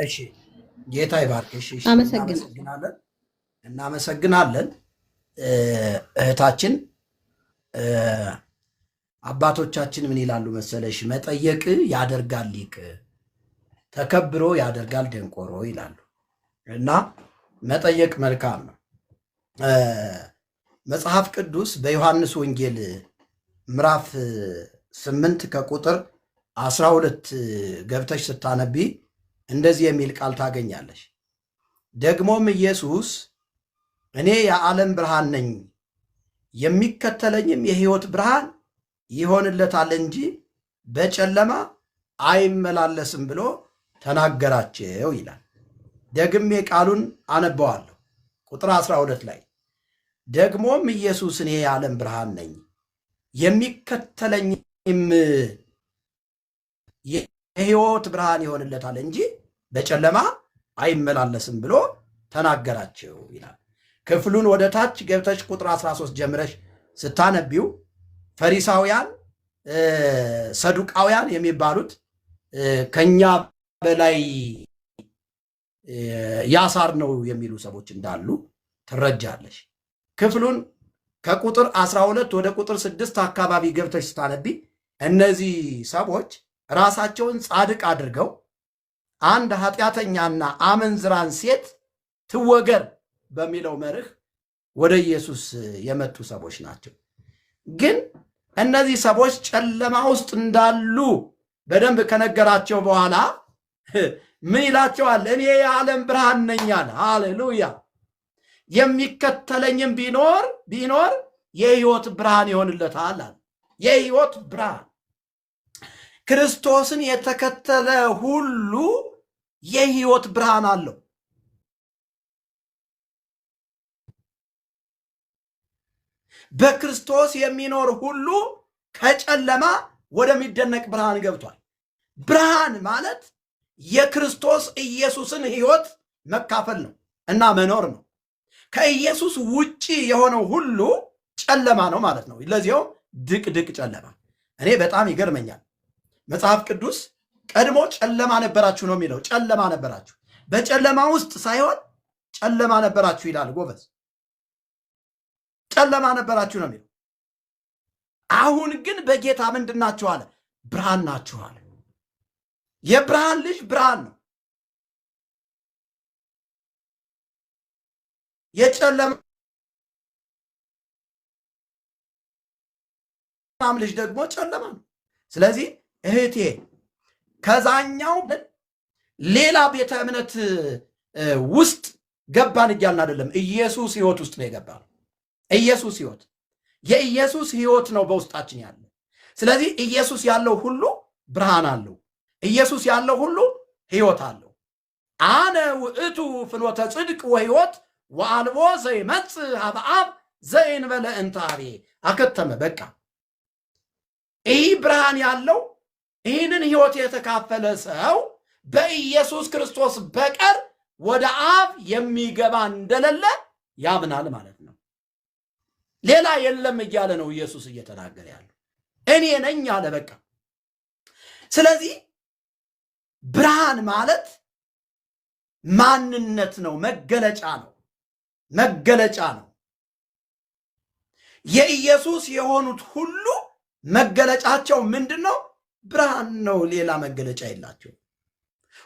እሺ ጌታ ይባርክሽ። እናመሰግናለን እህታችን። አባቶቻችን ምን ይላሉ መሰለሽ? መጠየቅ ያደርጋል ሊቅ፣ ተከብሮ ያደርጋል ደንቆሮ ይላሉ። እና መጠየቅ መልካም ነው። መጽሐፍ ቅዱስ በዮሐንስ ወንጌል ምዕራፍ 8 ከቁጥር 12 ገብተሽ ስታነቢ እንደዚህ የሚል ቃል ታገኛለሽ። ደግሞም ኢየሱስ እኔ የዓለም ብርሃን ነኝ፣ የሚከተለኝም የሕይወት ብርሃን ይሆንለታል እንጂ በጨለማ አይመላለስም ብሎ ተናገራቸው ይላል። ደግሜ ቃሉን አነበዋለሁ። ቁጥር 12 ላይ ደግሞም ኢየሱስ እኔ የዓለም ብርሃን ነኝ፣ የሚከተለኝም የሕይወት ብርሃን ይሆንለታል እንጂ በጨለማ አይመላለስም ብሎ ተናገራቸው ይላል። ክፍሉን ወደ ታች ገብተሽ ቁጥር 13 ጀምረሽ ስታነቢው ፈሪሳውያን፣ ሰዱቃውያን የሚባሉት ከኛ በላይ ያሳር ነው የሚሉ ሰዎች እንዳሉ ትረጃለሽ። ክፍሉን ከቁጥር 12 ወደ ቁጥር 6 አካባቢ ገብተሽ ስታነቢ እነዚህ ሰዎች ራሳቸውን ጻድቅ አድርገው አንድ ኃጢአተኛና አመንዝራን ሴት ትወገር በሚለው መርህ ወደ ኢየሱስ የመጡ ሰዎች ናቸው። ግን እነዚህ ሰዎች ጨለማ ውስጥ እንዳሉ በደንብ ከነገራቸው በኋላ ምን ይላቸዋል? እኔ የዓለም ብርሃን ነኝ አለ። ሃሌሉያ! የሚከተለኝም ቢኖር የሕይወት ብርሃን ይሆንለታል አለ። የሕይወት ብርሃን ክርስቶስን የተከተለ ሁሉ የሕይወት ብርሃን አለው። በክርስቶስ የሚኖር ሁሉ ከጨለማ ወደሚደነቅ ብርሃን ገብቷል። ብርሃን ማለት የክርስቶስ ኢየሱስን ሕይወት መካፈል ነው እና መኖር ነው። ከኢየሱስ ውጪ የሆነው ሁሉ ጨለማ ነው ማለት ነው። ለዚያው ድቅድቅ ጨለማ። እኔ በጣም ይገርመኛል። መጽሐፍ ቅዱስ ቀድሞ ጨለማ ነበራችሁ ነው የሚለው። ጨለማ ነበራችሁ፣ በጨለማ ውስጥ ሳይሆን ጨለማ ነበራችሁ ይላል። ጎበዝ፣ ጨለማ ነበራችሁ ነው የሚለው። አሁን ግን በጌታ ምንድን ናችሁ አለ? ብርሃን ናችሁ አለ። የብርሃን ልጅ ብርሃን ነው። የጨለማም ልጅ ደግሞ ጨለማ ነው። ስለዚህ እህቴ ከዛኛው ሌላ ቤተ እምነት ውስጥ ገባን እያልን አይደለም። ኢየሱስ ሕይወት ውስጥ ነው የገባነው። ኢየሱስ ሕይወት፣ የኢየሱስ ሕይወት ነው በውስጣችን ያለ። ስለዚህ ኢየሱስ ያለው ሁሉ ብርሃን አለው። ኢየሱስ ያለው ሁሉ ሕይወት አለው። አነ ውእቱ ፍኖተ ጽድቅ ወሕይወት ወአልቦ ዘይመጽእ ኀበ አብ ዘእንበለ እንተ አብየ። አከተመ። በቃ ይህ ብርሃን ያለው ይህንን ሕይወት የተካፈለ ሰው በኢየሱስ ክርስቶስ በቀር ወደ አብ የሚገባ እንደሌለ ያምናል ማለት ነው። ሌላ የለም እያለ ነው ኢየሱስ እየተናገረ ያለው። እኔ ነኝ አለ። በቃ ስለዚህ ብርሃን ማለት ማንነት ነው፣ መገለጫ ነው፣ መገለጫ ነው። የኢየሱስ የሆኑት ሁሉ መገለጫቸው ምንድን ነው? ብርሃን ነው። ሌላ መገለጫ የላቸው።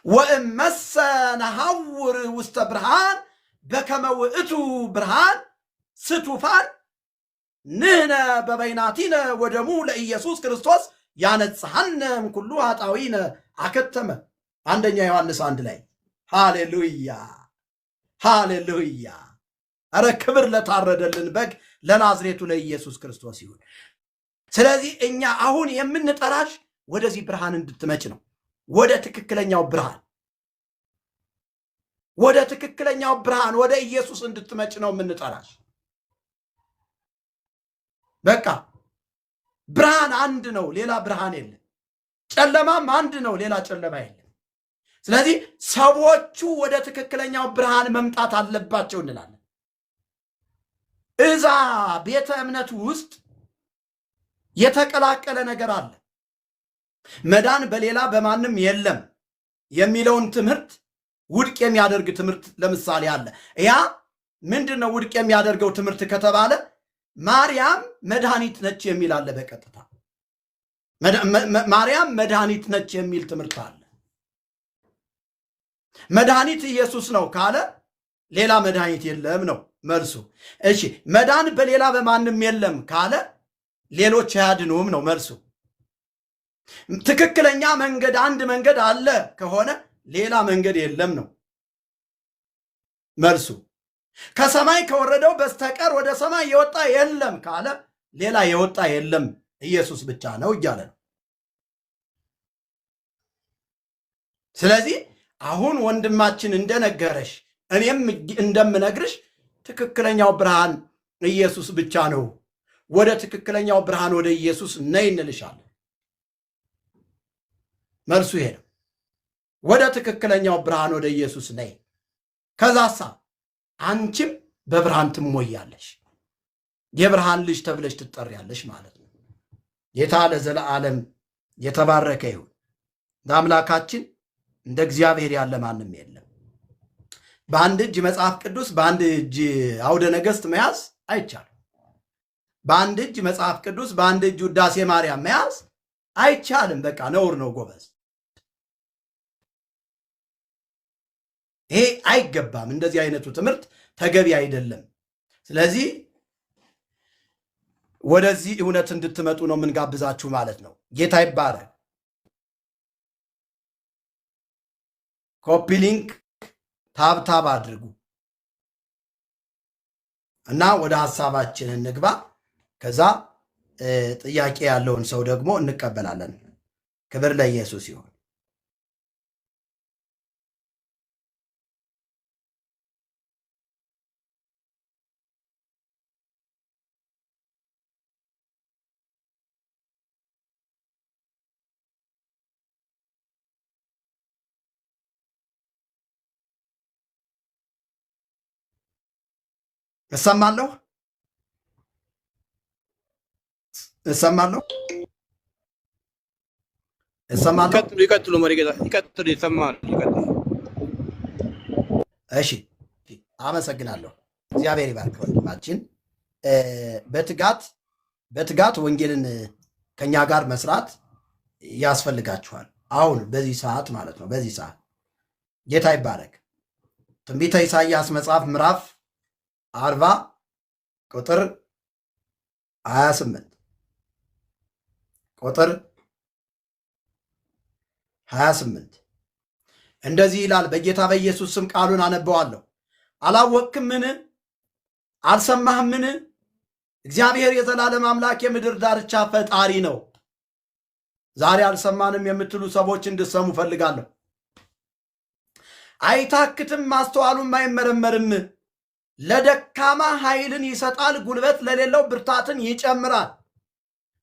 ወእመሰ ነሐውር ውስተ ብርሃን በከመ ውእቱ ብርሃን ስቱፋን ንሕነ በበይናቲነ ወደሙ ለኢየሱስ ክርስቶስ ያነጽሐነ እምኩሉ ኃጣውኢነ። አከተመ። አንደኛ ዮሐንስ 1 ላይ። ሃሌሉያ ሃሌሉያ! አረ ክብር ለታረደልን በግ ለናዝሬቱ ለኢየሱስ ክርስቶስ ይሁን። ስለዚህ እኛ አሁን የምንጠራሽ ወደዚህ ብርሃን እንድትመጭ ነው። ወደ ትክክለኛው ብርሃን፣ ወደ ትክክለኛው ብርሃን፣ ወደ ኢየሱስ እንድትመጭ ነው የምንጠራሽ። በቃ ብርሃን አንድ ነው፣ ሌላ ብርሃን የለም። ጨለማም አንድ ነው፣ ሌላ ጨለማ የለም። ስለዚህ ሰዎቹ ወደ ትክክለኛው ብርሃን መምጣት አለባቸው እንላለን። እዛ ቤተ እምነቱ ውስጥ የተቀላቀለ ነገር አለ። መዳን በሌላ በማንም የለም የሚለውን ትምህርት ውድቅ የሚያደርግ ትምህርት ለምሳሌ አለ። ያ ምንድን ነው ውድቅ የሚያደርገው ትምህርት ከተባለ ማርያም መድኃኒት ነች የሚል አለ። በቀጥታ ማርያም መድኃኒት ነች የሚል ትምህርት አለ። መድኃኒት ኢየሱስ ነው ካለ ሌላ መድኃኒት የለም ነው መልሱ። እሺ መዳን በሌላ በማንም የለም ካለ ሌሎች አያድኑም ነው መልሱ። ትክክለኛ መንገድ አንድ መንገድ አለ ከሆነ ሌላ መንገድ የለም ነው መልሱ። ከሰማይ ከወረደው በስተቀር ወደ ሰማይ የወጣ የለም ካለ ሌላ የወጣ የለም ኢየሱስ ብቻ ነው እያለ ነው። ስለዚህ አሁን ወንድማችን እንደነገረሽ እኔም እንደምነግርሽ ትክክለኛው ብርሃን ኢየሱስ ብቻ ነው። ወደ ትክክለኛው ብርሃን ወደ ኢየሱስ ነይ እንልሻለን። መልሱ ይሄ ነው። ወደ ትክክለኛው ብርሃን ወደ ኢየሱስ ነይ። ከዛሳ አንቺም በብርሃን ትሞያለሽ፣ የብርሃን ልጅ ተብለሽ ትጠሪያለሽ ማለት ነው። ጌታ ለዘለዓለም የተባረከ ይሁን። ለአምላካችን እንደ እግዚአብሔር ያለ ማንም የለም። በአንድ እጅ መጽሐፍ ቅዱስ በአንድ እጅ አውደ ነገሥት መያዝ አይቻልም። በአንድ እጅ መጽሐፍ ቅዱስ በአንድ እጅ ውዳሴ ማርያም መያዝ አይቻልም። በቃ ነውር ነው ጎበዝ። ይሄ አይገባም። እንደዚህ አይነቱ ትምህርት ተገቢ አይደለም። ስለዚህ ወደዚህ እውነት እንድትመጡ ነው የምንጋብዛችሁ ማለት ነው። ጌታ ይባረክ። ኮፒ ሊንክ ታብታብ አድርጉ እና ወደ ሐሳባችን እንግባ። ከዛ ጥያቄ ያለውን ሰው ደግሞ እንቀበላለን። ክብር ለኢየሱስ ይሁን። እሰማለሁ እሰማለሁ እሰማለሁ። ይቀጥሉ መሪጌታ ይቀጥሉ። ይሰማል። ይቀጥሉ። እሺ፣ አመሰግናለሁ። እግዚአብሔር ይባርክ ወንድማችን። በትጋት ወንጌልን ከኛ ጋር መስራት ያስፈልጋችኋል። አሁን በዚህ ሰዓት ማለት ነው። በዚህ ሰዓት ጌታ ይባረክ። ትንቢተ ኢሳይያስ መጽሐፍ ምዕራፍ 40 ቁጥር 28 ቁጥር 28 እንደዚህ ይላል። በጌታ በኢየሱስ ስም ቃሉን አነበዋለሁ። አላወቅክምን? አልሰማህምን? እግዚአብሔር የዘላለም አምላክ የምድር ዳርቻ ፈጣሪ ነው። ዛሬ አልሰማንም የምትሉ ሰዎች እንድሰሙ ፈልጋለሁ። አይታክትም፣ ማስተዋሉም አይመረመርም። ለደካማ ኃይልን ይሰጣል፣ ጉልበት ለሌለው ብርታትን ይጨምራል።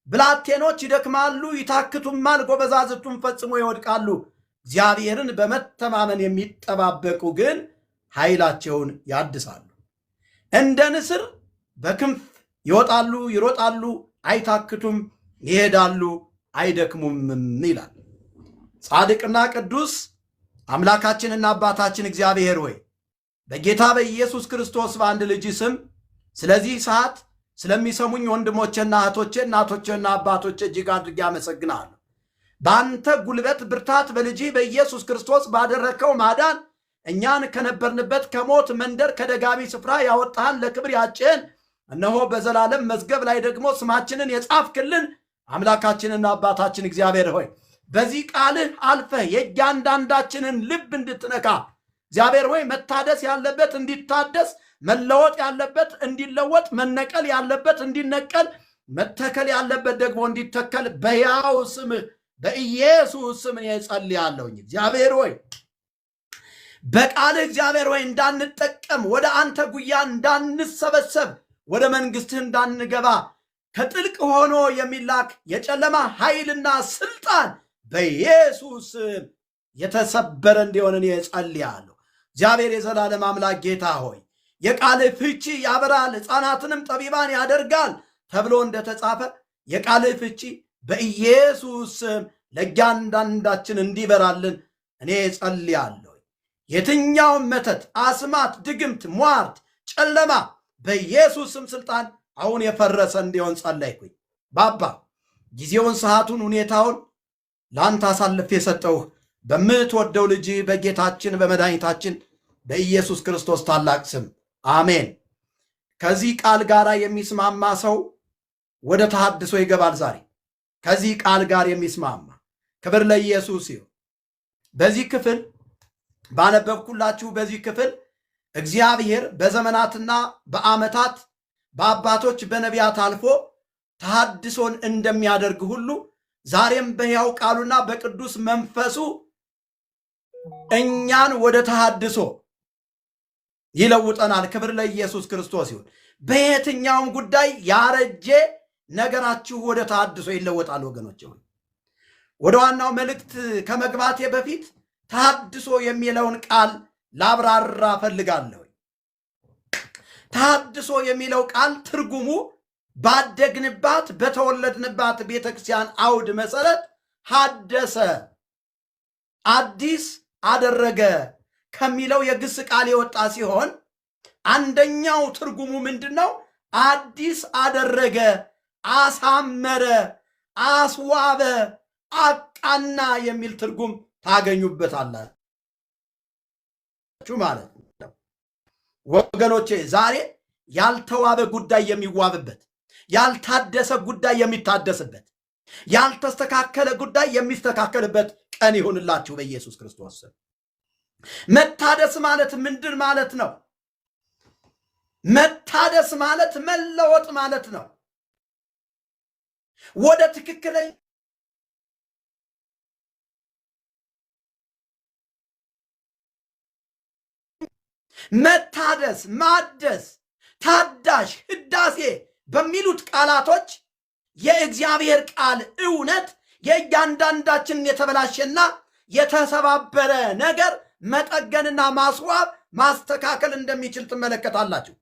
ብላቴኖች ይደክማሉ ይታክቱማል፣ ጎበዛዝቱም ፈጽሞ ይወድቃሉ። እግዚአብሔርን በመተማመን የሚጠባበቁ ግን ኃይላቸውን ያድሳሉ። እንደ ንስር በክንፍ ይወጣሉ፣ ይሮጣሉ፣ አይታክቱም፣ ይሄዳሉ፣ አይደክሙም ይላል። ጻድቅና ቅዱስ አምላካችንና አባታችን እግዚአብሔር ሆይ በጌታ በኢየሱስ ክርስቶስ በአንድ ልጅ ስም ስለዚህ ሰዓት ስለሚሰሙኝ ወንድሞቼና እህቶቼ፣ እናቶቼና አባቶቼ እጅግ አድርጌ አመሰግናለሁ። በአንተ ጉልበት ብርታት በልጅ በኢየሱስ ክርስቶስ ባደረግከው ማዳን እኛን ከነበርንበት ከሞት መንደር ከደጋሚ ስፍራ ያወጣህን ለክብር ያጭን እነሆ በዘላለም መዝገብ ላይ ደግሞ ስማችንን የጻፍክልን አምላካችንና አባታችን እግዚአብሔር ሆይ በዚህ ቃልህ አልፈህ የእያንዳንዳችንን ልብ እንድትነካ እግዚአብሔር ሆይ መታደስ ያለበት እንዲታደስ፣ መለወጥ ያለበት እንዲለወጥ፣ መነቀል ያለበት እንዲነቀል፣ መተከል ያለበት ደግሞ እንዲተከል በያው ስምህ በኢየሱስ ስም እጸልያለሁኝ። እግዚአብሔር ሆይ በቃልህ እግዚአብሔር ሆይ እንዳንጠቀም፣ ወደ አንተ ጉያ እንዳንሰበሰብ፣ ወደ መንግስትህ እንዳንገባ ከጥልቅ ሆኖ የሚላክ የጨለማ ኃይልና ስልጣን በኢየሱስ ስም የተሰበረ እንዲሆን እኔ እጸልያለሁ። እግዚአብሔር የዘላለም አምላክ ጌታ ሆይ የቃልህ ፍቺ ያበራል፣ ሕፃናትንም ጠቢባን ያደርጋል ተብሎ እንደተጻፈ የቃልህ ፍቺ በኢየሱስ ስም ለእያንዳንዳችን እንዲበራልን እኔ እጸልያለሁ። የትኛውም መተት፣ አስማት፣ ድግምት፣ ሟርት፣ ጨለማ በኢየሱስ ስም ስልጣን አሁን የፈረሰ እንዲሆን ጸለይኩኝ። ባባ ጊዜውን፣ ሰዓቱን፣ ሁኔታውን ለአንተ አሳልፌ የሰጠውህ በምትወደው ልጅ በጌታችን በመድኃኒታችን በኢየሱስ ክርስቶስ ታላቅ ስም አሜን። ከዚህ ቃል ጋር የሚስማማ ሰው ወደ ተሐድሶ ይገባል። ዛሬ ከዚህ ቃል ጋር የሚስማማ ክብር ለኢየሱስ ይሁን። በዚህ ክፍል ባነበብኩላችሁ በዚህ ክፍል እግዚአብሔር በዘመናትና በዓመታት በአባቶች በነቢያት አልፎ ተሐድሶን እንደሚያደርግ ሁሉ ዛሬም በሕያው ቃሉና በቅዱስ መንፈሱ እኛን ወደ ተሐድሶ ይለውጠናል። ክብር ለኢየሱስ ክርስቶስ ይሁን። በየትኛውም ጉዳይ ያረጀ ነገራችሁ ወደ ተሐድሶ ይለወጣል። ወገኖች ሆይ ወደ ዋናው መልእክት ከመግባቴ በፊት ተሐድሶ የሚለውን ቃል ላብራራ ፈልጋለሁ። ተሐድሶ የሚለው ቃል ትርጉሙ ባደግንባት በተወለድንባት ቤተክርስቲያን አውድ መሰረት ሐደሰ፣ አዲስ አደረገ ከሚለው የግስ ቃል የወጣ ሲሆን አንደኛው ትርጉሙ ምንድነው? አዲስ አደረገ፣ አሳመረ፣ አስዋበ፣ አቃና የሚል ትርጉም ታገኙበታላችሁ ማለት ነው። ወገኖቼ ዛሬ ያልተዋበ ጉዳይ የሚዋብበት፣ ያልታደሰ ጉዳይ የሚታደስበት፣ ያልተስተካከለ ጉዳይ የሚስተካከልበት ቀን ይሁንላችሁ በኢየሱስ ክርስቶስ ስም። መታደስ ማለት ምንድን ማለት ነው? መታደስ ማለት መለወጥ ማለት ነው። ወደ ትክክለኛ መታደስ፣ ማደስ፣ ታዳሽ፣ ህዳሴ በሚሉት ቃላቶች የእግዚአብሔር ቃል እውነት የእያንዳንዳችንን የተበላሸና የተሰባበረ ነገር መጠገንና ማስዋብ ማስተካከል እንደሚችል ትመለከታላችሁ።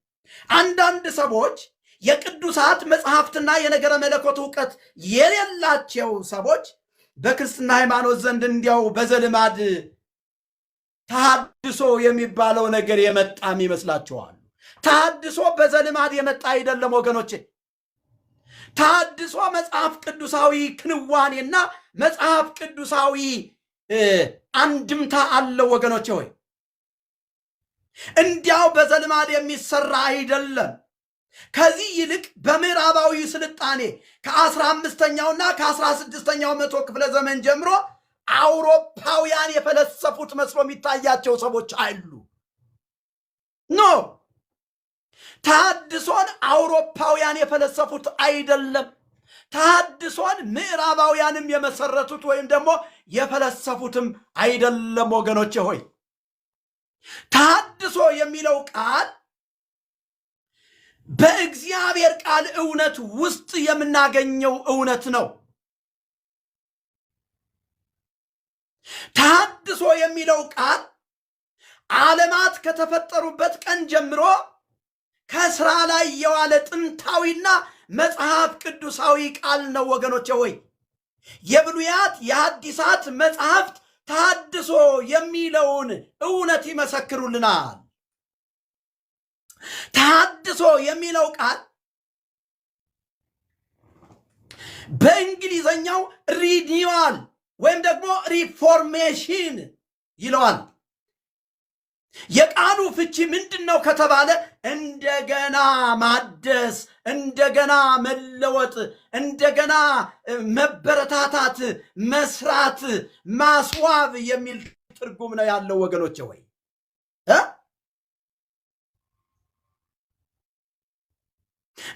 አንዳንድ ሰዎች የቅዱሳት መጽሐፍትና የነገረ መለኮት እውቀት የሌላቸው ሰዎች በክርስትና ሃይማኖት ዘንድ እንዲያው በዘልማድ ተሐድሶ የሚባለው ነገር የመጣም ይመስላችኋል። ተሐድሶ በዘልማድ የመጣ አይደለም ወገኖቼ። ተሐድሶ መጽሐፍ ቅዱሳዊ ክንዋኔና መጽሐፍ ቅዱሳዊ አንድምታ አለው ወገኖቼ ሆይ፣ እንዲያው በዘልማድ የሚሰራ አይደለም። ከዚህ ይልቅ በምዕራባዊ ስልጣኔ ከ15ኛውና ከ16ኛው መቶ ክፍለ ዘመን ጀምሮ አውሮፓውያን የፈለሰፉት መስሎ የሚታያቸው ሰዎች አሉ። ኖ ተሐድሶን አውሮፓውያን የፈለሰፉት አይደለም። ተሐድሶን ምዕራባውያንም የመሰረቱት ወይም ደግሞ የፈለሰፉትም አይደለም ወገኖቼ ሆይ። ተሐድሶ የሚለው ቃል በእግዚአብሔር ቃል እውነት ውስጥ የምናገኘው እውነት ነው። ተሐድሶ የሚለው ቃል ዓለማት ከተፈጠሩበት ቀን ጀምሮ ከስራ ላይ የዋለ ጥንታዊና መጽሐፍ ቅዱሳዊ ቃል ነው ወገኖቼ ሆይ። የብሉያት የሐዲሳት መጽሐፍት ተሐድሶ የሚለውን እውነት ይመሰክሩልናል። ተሐድሶ የሚለው ቃል በእንግሊዘኛው ሪኒዋል ወይም ደግሞ ሪፎርሜሽን ይለዋል። የቃሉ ፍቺ ምንድን ነው ከተባለ እንደገና ማደስ፣ እንደገና መለወጥ፣ እንደገና መበረታታት፣ መስራት፣ ማስዋብ የሚል ትርጉም ነው ያለው ወገኖቼ ወይ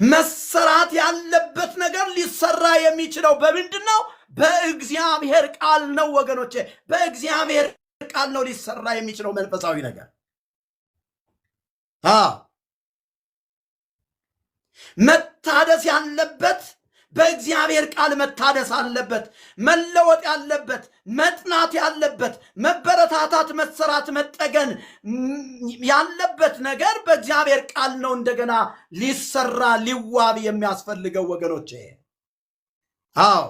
መሰራት ያለበት ነገር ሊሰራ የሚችለው በምንድን ነው? በእግዚአብሔር ቃል ነው ወገኖቼ። በእግዚአብሔር ቃል ነው ሊሰራ የሚችለው መንፈሳዊ ነገር። መታደስ ያለበት በእግዚአብሔር ቃል መታደስ አለበት። መለወጥ ያለበት፣ መጥናት ያለበት፣ መበረታታት፣ መሰራት፣ መጠገን ያለበት ነገር በእግዚአብሔር ቃል ነው እንደገና ሊሰራ ሊዋብ የሚያስፈልገው ወገኖቼ። አዎ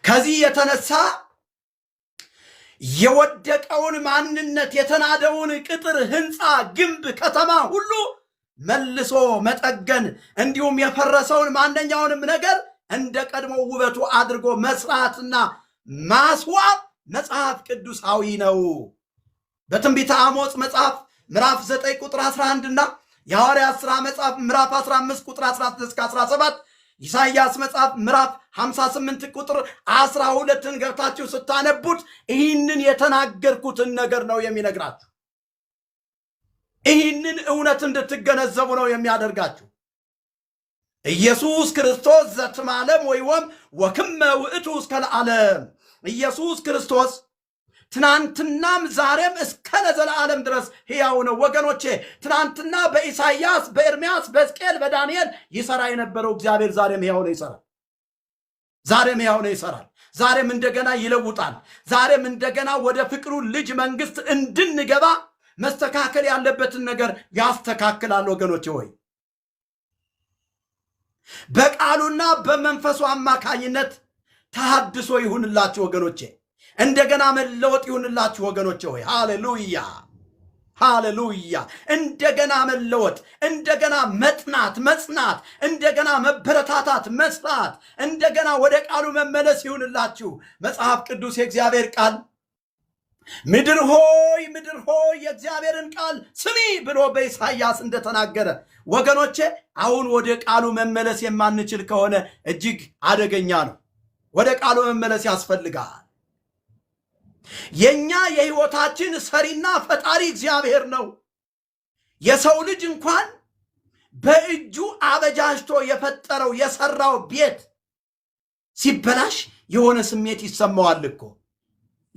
ከዚህ የተነሳ የወደቀውን ማንነት፣ የተናደውን ቅጥር፣ ህንፃ፣ ግንብ፣ ከተማ ሁሉ መልሶ መጠገን እንዲሁም የፈረሰውን ማንኛውንም ነገር እንደ ቀድሞ ውበቱ አድርጎ መስራትና ማስዋብ መጽሐፍ ቅዱሳዊ ነው። በትንቢተ አሞጽ መጽሐፍ ምዕራፍ 9 ቁጥር 11 እና የሐዋርያት ሥራ መጽሐፍ ምዕራፍ 15 ቁጥር 16-17 ኢሳይያስ መጽሐፍ ምዕራፍ 58 ቁጥር 12ን ገብታችሁ ስታነቡት ይህንን የተናገርኩትን ነገር ነው የሚነግራችሁ። ይህንን እውነት እንድትገነዘቡ ነው የሚያደርጋችሁ። ኢየሱስ ክርስቶስ ዘትማለም ወይወም ወክመ ውእቱ እስከ ለዓለም። ኢየሱስ ክርስቶስ ትናንትናም ዛሬም እስከ ለዘላለም ድረስ ሕያው ነው። ወገኖቼ ትናንትና በኢሳይያስ፣ በኤርምያስ፣ በሕዝቅኤል፣ በዳንኤል ይሰራ የነበረው እግዚአብሔር ዛሬም ሕያው ነው፣ ይሰራል። ዛሬም ሕያው ነው፣ ይሰራል። ዛሬም እንደገና ይለውጣል። ዛሬም እንደገና ወደ ፍቅሩ ልጅ መንግስት እንድንገባ መስተካከል ያለበትን ነገር ያስተካክላል። ወገኖቼ ሆይ በቃሉና በመንፈሱ አማካኝነት ተሐድሶ ይሁንላችሁ ወገኖቼ። እንደገና መለወጥ ይሁንላችሁ ወገኖቼ ሆይ። ሃሌሉያ ሃሌሉያ። እንደገና መለወጥ፣ እንደገና መጽናት፣ እንደገና መበረታታት፣ መስራት፣ እንደገና ወደ ቃሉ መመለስ ይሁንላችሁ። መጽሐፍ ቅዱስ የእግዚአብሔር ቃል ምድር ሆይ የእግዚአብሔርን ቃል ስሚ ብሎ በኢሳይያስ እንደተናገረ ወገኖቼ አሁን ወደ ቃሉ መመለስ የማንችል ከሆነ እጅግ አደገኛ ነው። ወደ ቃሉ መመለስ ያስፈልጋል። የኛ የህይወታችን ሰሪና ፈጣሪ እግዚአብሔር ነው። የሰው ልጅ እንኳን በእጁ አበጃጅቶ የፈጠረው የሰራው ቤት ሲበላሽ የሆነ ስሜት ይሰማዋል እኮ፣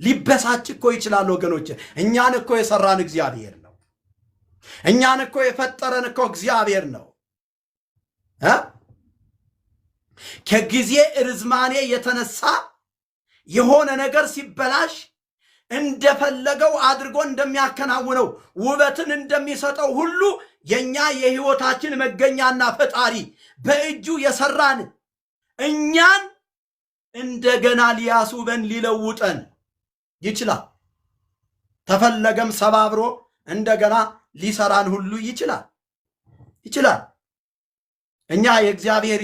ሊበሳጭ እኮ ይችላል ወገኖች። እኛን እኮ የሰራን እግዚአብሔር ነው። እኛን እኮ የፈጠረን እኮ እግዚአብሔር ነው። ከጊዜ ርዝማኔ የተነሳ የሆነ ነገር ሲበላሽ እንደፈለገው አድርጎ እንደሚያከናውነው ውበትን እንደሚሰጠው ሁሉ የኛ የህይወታችን መገኛና ፈጣሪ በእጁ የሰራን እኛን እንደገና ሊያስውበን ሊለውጠን ይችላል። ተፈለገም ሰባብሮ እንደገና ሊሰራን ሁሉ ይችላል። እኛ የእግዚአብሔር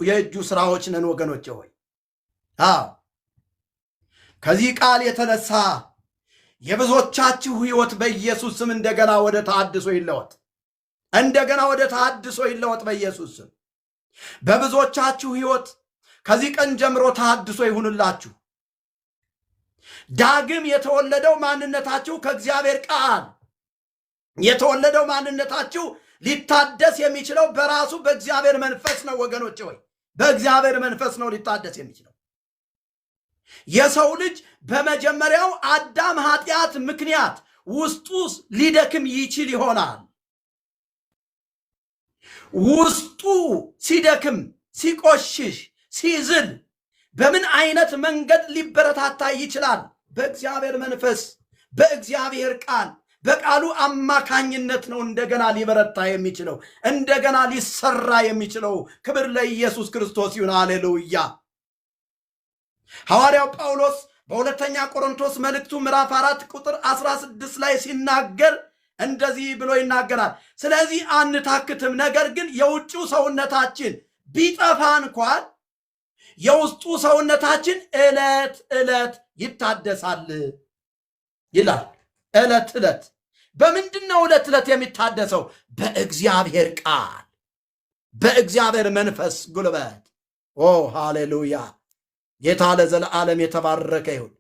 የእጁ ስራዎች ነን ወገኖቼ ሆይ። ከዚህ ቃል የተነሳ የብዙዎቻችሁ ህይወት በኢየሱስ ስም እንደገና ወደ ተሐድሶ ይለወጥ። እንደገና ወደ ተሐድሶ ይለወጥ በኢየሱስ ስም። በብዙዎቻችሁ ህይወት ከዚህ ቀን ጀምሮ ተሐድሶ ይሁንላችሁ። ዳግም የተወለደው ማንነታችሁ ከእግዚአብሔር ቃል የተወለደው ማንነታችሁ ሊታደስ የሚችለው በራሱ በእግዚአብሔር መንፈስ ነው ወገኖች ሆይ። በእግዚአብሔር መንፈስ ነው ሊታደስ የሚችለው። የሰው ልጅ በመጀመሪያው አዳም ኃጢአት ምክንያት ውስጡ ሊደክም ይችል ይሆናል። ውስጡ ሲደክም፣ ሲቆሽሽ፣ ሲዝል በምን አይነት መንገድ ሊበረታታ ይችላል? በእግዚአብሔር መንፈስ፣ በእግዚአብሔር ቃል፣ በቃሉ አማካኝነት ነው እንደገና ሊበረታ የሚችለው፣ እንደገና ሊሰራ የሚችለው። ክብር ለኢየሱስ ክርስቶስ ይሁን። ሃሌሉያ። ሐዋርያው ጳውሎስ በሁለተኛ ቆሮንቶስ መልእክቱ ምዕራፍ 4 ቁጥር 16 ላይ ሲናገር እንደዚህ ብሎ ይናገራል። ስለዚህ አንታክትም፣ ነገር ግን የውጭው ሰውነታችን ቢጠፋ እንኳን የውስጡ ሰውነታችን ዕለት ዕለት ይታደሳል ይላል። ዕለት ዕለት በምንድን ነው ዕለት ዕለት የሚታደሰው? በእግዚአብሔር ቃል፣ በእግዚአብሔር መንፈስ ጉልበት። ኦ ሃሌሉያ። ጌታ ለዘለዓለም የተባረከ ይሁን።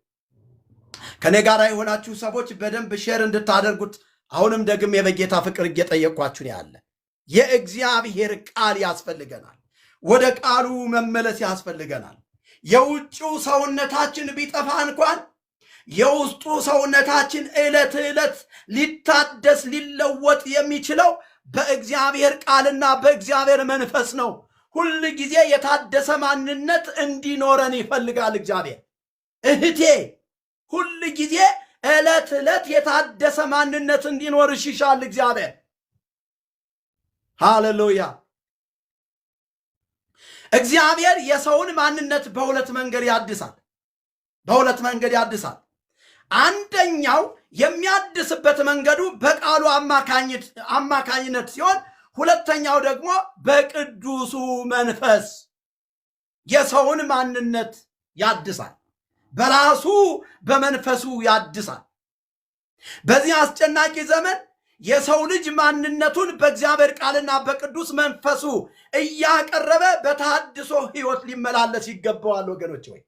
ከኔ ጋር የሆናችሁ ሰዎች በደንብ ሼር እንድታደርጉት አሁንም ደግሜ በጌታ ፍቅር እየጠየቅኳችሁ ያለ የእግዚአብሔር ቃል ያስፈልገናል። ወደ ቃሉ መመለስ ያስፈልገናል። የውጭው ሰውነታችን ቢጠፋ እንኳን የውስጡ ሰውነታችን ዕለት ዕለት ሊታደስ ሊለወጥ የሚችለው በእግዚአብሔር ቃልና በእግዚአብሔር መንፈስ ነው። ሁል ጊዜ የታደሰ ማንነት እንዲኖረን ይፈልጋል እግዚአብሔር። እህቴ ሁል ጊዜ ዕለት ዕለት የታደሰ ማንነት እንዲኖርሽ ይሻል እግዚአብሔር። ሃሌሉያ። እግዚአብሔር የሰውን ማንነት በሁለት መንገድ ያድሳል። አንደኛው የሚያድስበት መንገዱ በቃሉ አማካኝነት ሲሆን፣ ሁለተኛው ደግሞ በቅዱሱ መንፈስ የሰውን ማንነት ያድሳል። በራሱ በመንፈሱ ያድሳል። በዚህ አስጨናቂ ዘመን የሰው ልጅ ማንነቱን በእግዚአብሔር ቃልና በቅዱስ መንፈሱ እያቀረበ በተሐድሶ ሕይወት ሊመላለስ ይገባዋል። ወገኖች ወይ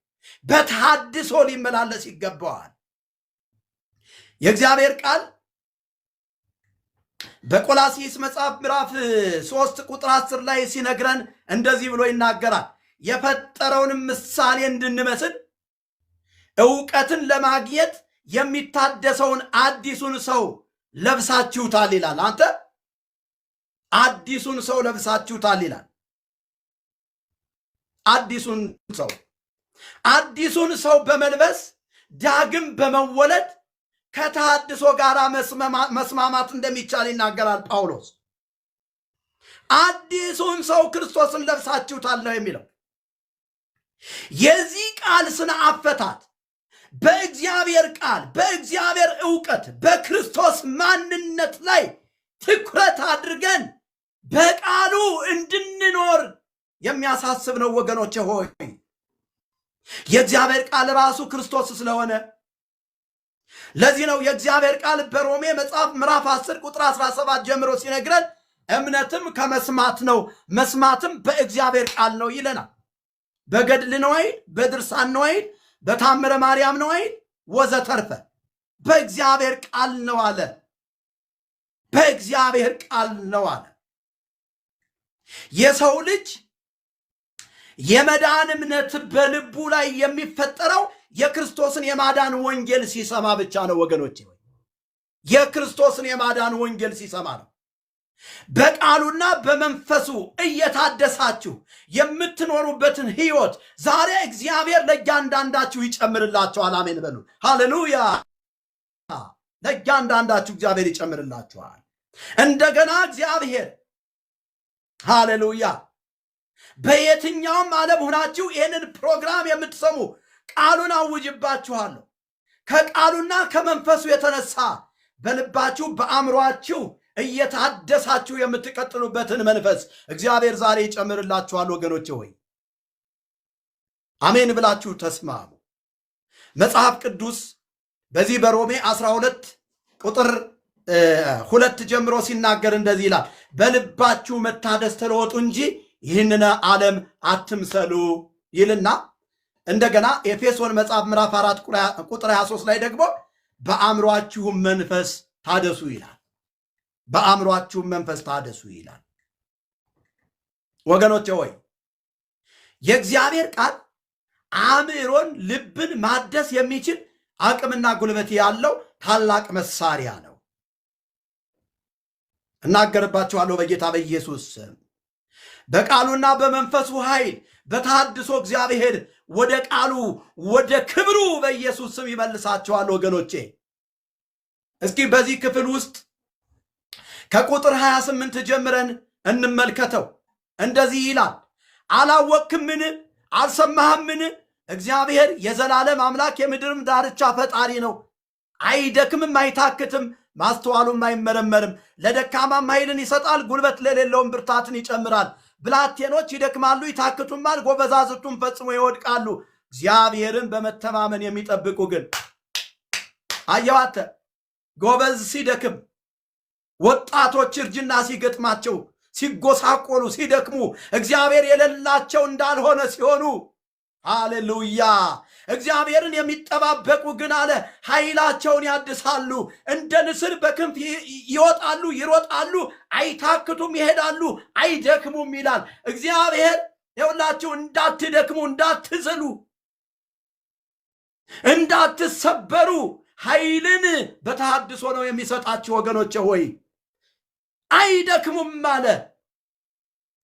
በተሐድሶ ሊመላለስ ይገባዋል። የእግዚአብሔር ቃል በቆላስይስ መጽሐፍ ምዕራፍ 3 ቁጥር 10 ላይ ሲነግረን እንደዚህ ብሎ ይናገራል። የፈጠረውንም ምሳሌ እንድንመስል ዕውቀትን ለማግኘት የሚታደሰውን አዲሱን ሰው ለብሳችሁታል ይላል። አንተ አዲሱን ሰው ለብሳችሁታል ይላል። አዲሱን ሰው በመልበስ ዳግም በመወለድ ከተሐድሶ ጋር መስማማት እንደሚቻል ይናገራል ጳውሎስ። አዲሱን ሰው ክርስቶስን ለብሳችሁታል ነው የሚለው። የዚህ ቃል ስነ አፈታት በእግዚአብሔር ቃል፣ በእግዚአብሔር ዕውቀት፣ በክርስቶስ ማንነት ላይ ትኩረት አድርገን በቃሉ እንድንኖር የሚያሳስብ ነው ወገኖቼ ሆይ። የእግዚአብሔር ቃል ራሱ ክርስቶስ ስለሆነ ለዚህ ነው የእግዚአብሔር ቃል በሮሜ መጽሐፍ ምዕራፍ 10 ቁጥር 17 ጀምሮ ሲነግረን እምነትም ከመስማት ነው፣ መስማትም በእግዚአብሔር ቃል ነው ይለናል። በገድል ነው አይደል? በድርሳን ነው አይደል? በታምረ ማርያም ነው አይደል? ወዘተርፈ በእግዚአብሔር ቃል ነው አለ። በእግዚአብሔር ቃል ነው አለ። የሰው ልጅ የመዳን እምነት በልቡ ላይ የሚፈጠረው የክርስቶስን የማዳን ወንጌል ሲሰማ ብቻ ነው ወገኖቼ። የክርስቶስን የማዳን ወንጌል ሲሰማ ነው። በቃሉና በመንፈሱ እየታደሳችሁ የምትኖሩበትን ሕይወት ዛሬ እግዚአብሔር ለእያንዳንዳችሁ ይጨምርላችኋል። አሜን በሉ። ሃሌሉያ። ለእያንዳንዳችሁ እግዚአብሔር ይጨምርላችኋል። እንደገና እግዚአብሔር ሃሌሉያ በየትኛውም ዓለም ሆናችሁ ይህንን ፕሮግራም የምትሰሙ ቃሉን አውጅባችኋለሁ። ከቃሉና ከመንፈሱ የተነሳ በልባችሁ በአእምሯችሁ እየታደሳችሁ የምትቀጥሉበትን መንፈስ እግዚአብሔር ዛሬ ይጨምርላችኋል ወገኖቼ ሆይ አሜን ብላችሁ ተስማሙ። መጽሐፍ ቅዱስ በዚህ በሮሜ 12 ቁጥር 2 ጀምሮ ሲናገር እንደዚህ ይላል፣ በልባችሁ መታደስ ተለወጡ እንጂ ይህንን ዓለም አትምሰሉ ይልና እንደገና ኤፌሶን መጽሐፍ ምዕራፍ 4 ቁጥር 23 ላይ ደግሞ በአእምሯችሁም መንፈስ ታደሱ ይላል። በአእምሯችሁም መንፈስ ታደሱ ይላል። ወገኖቼ ሆይ የእግዚአብሔር ቃል አእምሮን፣ ልብን ማደስ የሚችል አቅምና ጉልበት ያለው ታላቅ መሳሪያ ነው። እናገርባችኋለሁ በጌታ በኢየሱስ ስም። በቃሉና በመንፈሱ ኃይል በተሐድሶ እግዚአብሔር ወደ ቃሉ ወደ ክብሩ በኢየሱስ ስም ይመልሳቸዋል ወገኖቼ። እስኪ በዚህ ክፍል ውስጥ ከቁጥር 28 ጀምረን እንመልከተው። እንደዚህ ይላል፣ አላወቅክምን? አልሰማህምን? እግዚአብሔር የዘላለም አምላክ የምድርም ዳርቻ ፈጣሪ ነው። አይደክምም፣ አይታክትም፣ ማስተዋሉም አይመረመርም። ለደካማም ኃይልን ይሰጣል፣ ጉልበት ለሌለውም ብርታትን ይጨምራል። ብላቴኖች ይደክማሉ፣ ይታክቱማል፣ ጎበዛዝቱም ፈጽሞ ይወድቃሉ። እግዚአብሔርን በመተማመን የሚጠብቁ ግን አየዋተ ጎበዝ ሲደክም፣ ወጣቶች እርጅና ሲገጥማቸው፣ ሲጎሳቆሉ፣ ሲደክሙ እግዚአብሔር የሌላቸው እንዳልሆነ ሲሆኑ፣ ሃሌሉያ እግዚአብሔርን የሚጠባበቁ ግን አለ ኃይላቸውን ያድሳሉ፣ እንደ ንስር በክንፍ ይወጣሉ፣ ይሮጣሉ፣ አይታክቱም፣ ይሄዳሉ፣ አይደክሙም ይላል። እግዚአብሔር የሁላችሁ እንዳትደክሙ፣ እንዳትዝሉ፣ እንዳትሰበሩ ኃይልን በተሐድሶ ነው የሚሰጣችሁ ወገኖቼ ሆይ። አይደክሙም አለ፣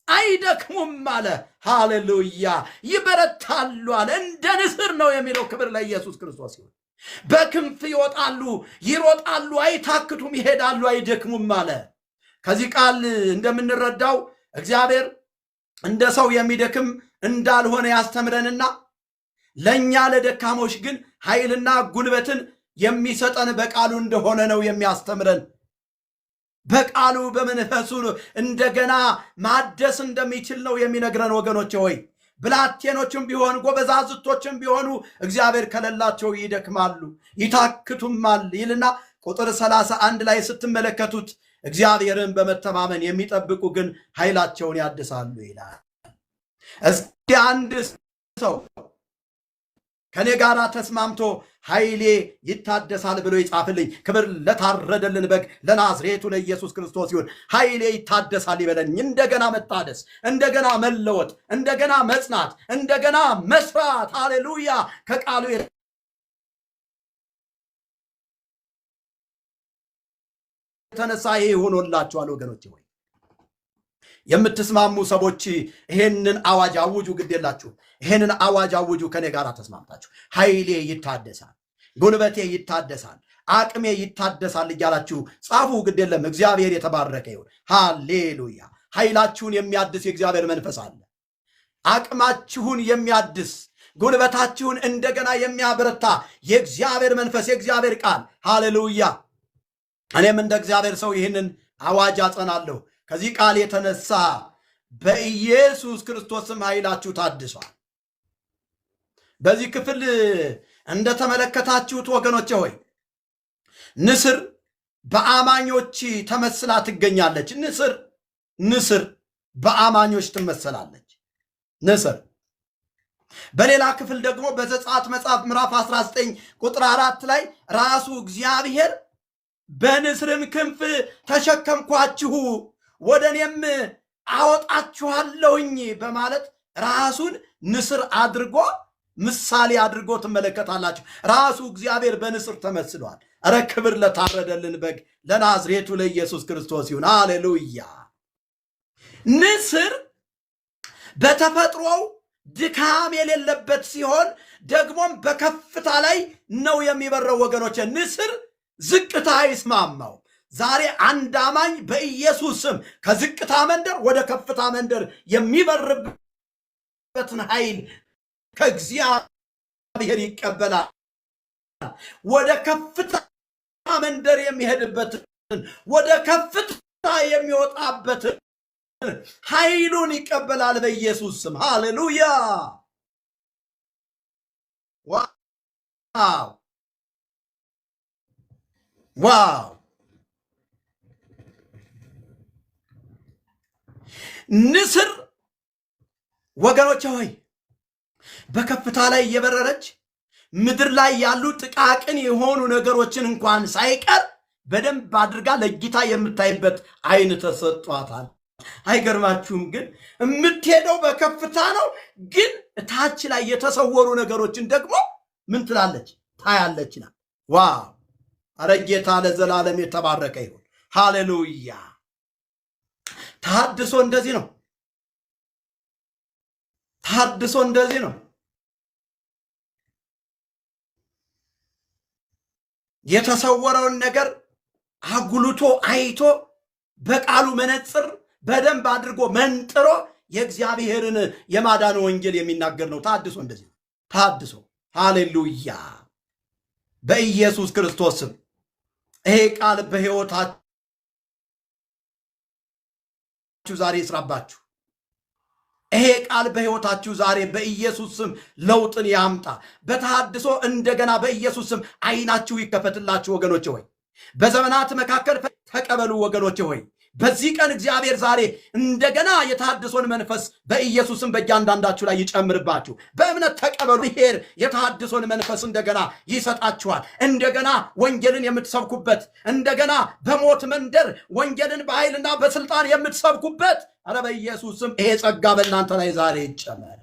አይደክሙም አለ። ሃሌሉያ ይበረታሉ አለ። እንደ ንስር ነው የሚለው። ክብር ለኢየሱስ ክርስቶስ ይሁን። በክንፍ ይወጣሉ፣ ይሮጣሉ፣ አይታክቱም፣ ይሄዳሉ፣ አይደክሙም አለ። ከዚህ ቃል እንደምንረዳው እግዚአብሔር እንደ ሰው የሚደክም እንዳልሆነ ያስተምረንና ለእኛ ለደካሞች ግን ኃይልና ጉልበትን የሚሰጠን በቃሉ እንደሆነ ነው የሚያስተምረን። በቃሉ በመንፈሱ እንደገና ማደስ እንደሚችል ነው የሚነግረን ወገኖቼ ሆይ። ብላቴኖችም ቢሆን ጎበዛዝቶችም ቢሆኑ እግዚአብሔር ከሌላቸው ይደክማሉ፣ ይታክቱማል ይልና ቁጥር 31 ላይ ስትመለከቱት እግዚአብሔርን በመተማመን የሚጠብቁ ግን ኃይላቸውን ያድሳሉ ይላል። እስኪ አንድ ሰው ከኔ ጋር ተስማምቶ ኃይሌ ይታደሳል ብሎ ይጻፍልኝ። ክብር ለታረደልን በግ ለናዝሬቱ ለኢየሱስ ክርስቶስ ይሁን። ኃይሌ ይታደሳል ይበለኝ። እንደገና መታደስ፣ እንደገና መለወጥ፣ እንደገና መጽናት፣ እንደገና መስራት። ሃሌሉያ! ከቃሉ የተነሳ ይሄ ሆኖላችኋል ወገኖች ሆይ። የምትስማሙ ሰዎች ይሄንን አዋጅ አውጁ። ግድ የላችሁ፣ ይሄንን አዋጅ አውጁ። ከኔ ጋር ተስማምታችሁ ኃይሌ ይታደሳል፣ ጉልበቴ ይታደሳል፣ አቅሜ ይታደሳል እያላችሁ ጻፉ። ግድ የለም። እግዚአብሔር የተባረከ ይሁን። ሃሌሉያ! ኃይላችሁን የሚያድስ የእግዚአብሔር መንፈስ አለ። አቅማችሁን የሚያድስ ጉልበታችሁን እንደገና የሚያበረታ የእግዚአብሔር መንፈስ፣ የእግዚአብሔር ቃል። ሃሌሉያ! እኔም እንደ እግዚአብሔር ሰው ይህንን አዋጅ አጸናለሁ። ከዚህ ቃል የተነሳ በኢየሱስ ክርስቶስም ኃይላችሁ ታድሷል። በዚህ ክፍል እንደተመለከታችሁት ወገኖቼ ሆይ ንስር በአማኞች ተመስላ ትገኛለች። ንስር በአማኞች ትመሰላለች። ንስር በሌላ ክፍል ደግሞ በዘጸአት መጽሐፍ ምዕራፍ 19 ቁጥር 4 ላይ ራሱ እግዚአብሔር በንስርም ክንፍ ተሸከምኳችሁ ወደ እኔም አወጣችኋለሁኝ በማለት ራሱን ንስር አድርጎ ምሳሌ አድርጎ ትመለከታላችሁ። ራሱ እግዚአብሔር በንስር ተመስሏል። እረ ክብር ለታረደልን በግ ለናዝሬቱ ለኢየሱስ ክርስቶስ ይሁን። ሃሌሉያ! ንስር በተፈጥሮው ድካም የሌለበት ሲሆን ደግሞም በከፍታ ላይ ነው የሚበረው። ወገኖች ንስር ዝቅታ አይስማማው። ዛሬ አንድ አማኝ በኢየሱስ ስም ከዝቅታ መንደር ወደ ከፍታ መንደር የሚበርበትን ኃይል ከእግዚአብሔር ይቀበላል። ወደ ከፍታ መንደር የሚሄድበትን፣ ወደ ከፍታ የሚወጣበትን ኃይሉን ይቀበላል በኢየሱስ ስም። ሃሌሉያ! ዋው ዋው! ንስር ወገኖች ሆይ በከፍታ ላይ እየበረረች ምድር ላይ ያሉ ጥቃቅን የሆኑ ነገሮችን እንኳን ሳይቀር በደንብ አድርጋ ለይታ የምታይበት ዓይን ተሰጧታል። አይገርማችሁም? ግን የምትሄደው በከፍታ ነው፣ ግን ታች ላይ የተሰወሩ ነገሮችን ደግሞ ምን ትላለች? ታያለች። ናት። ዋው! አረ ጌታ ለዘላለም የተባረከ ይሁን። ሃሌሉያ! ታድሶ እንደዚህ ነው። ታድሶ እንደዚህ ነው። የተሰወረውን ነገር አጉልቶ አይቶ በቃሉ መነጽር በደንብ አድርጎ መንጥሮ የእግዚአብሔርን የማዳን ወንጌል የሚናገር ነው። ታድሶ እንደዚህ ነው። ታድሶ ሃሌሉያ! በኢየሱስ ክርስቶስ ስም ይሄ ቃል በሕይወታችሁ ዛሬ ይስራባችሁ። ይሄ ቃል በሕይወታችሁ ዛሬ በኢየሱስ ስም ለውጥን ያምጣ። በተሐድሶ እንደገና በኢየሱስ ስም ዓይናችሁ ይከፈትላችሁ ወገኖች ሆይ። በዘመናት መካከል ተቀበሉ ወገኖች ሆይ። በዚህ ቀን እግዚአብሔር ዛሬ እንደገና የተሐድሶን መንፈስ በኢየሱስም በእያንዳንዳችሁ ላይ ይጨምርባችሁ። በእምነት ተቀበሉ። ብሔር የተሐድሶን መንፈስ እንደገና ይሰጣችኋል። እንደገና ወንጌልን የምትሰብኩበት፣ እንደገና በሞት መንደር ወንጌልን በኃይልና በስልጣን የምትሰብኩበት፣ አረ በኢየሱስም ይሄ ጸጋ በእናንተ ላይ ዛሬ ይጨመር።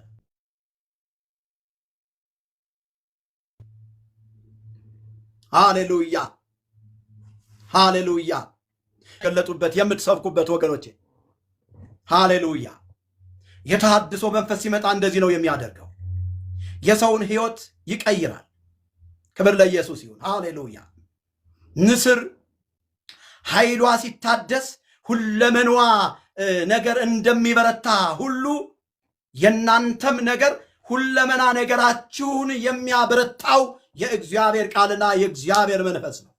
ሃሌሉያ! ሃሌሉያ! ገለጡበት የምትሰብኩበት ወገኖቼ፣ ሃሌሉያ! የተሐድሶ መንፈስ ሲመጣ እንደዚህ ነው የሚያደርገው። የሰውን ሕይወት ይቀይራል። ክብር ለኢየሱስ ይሁን። ሃሌሉያ! ንስር ኃይሏ ሲታደስ ሁለመኗ ነገር እንደሚበረታ ሁሉ የእናንተም ነገር ሁለመና ነገራችሁን የሚያበረታው የእግዚአብሔር ቃልና የእግዚአብሔር መንፈስ ነው።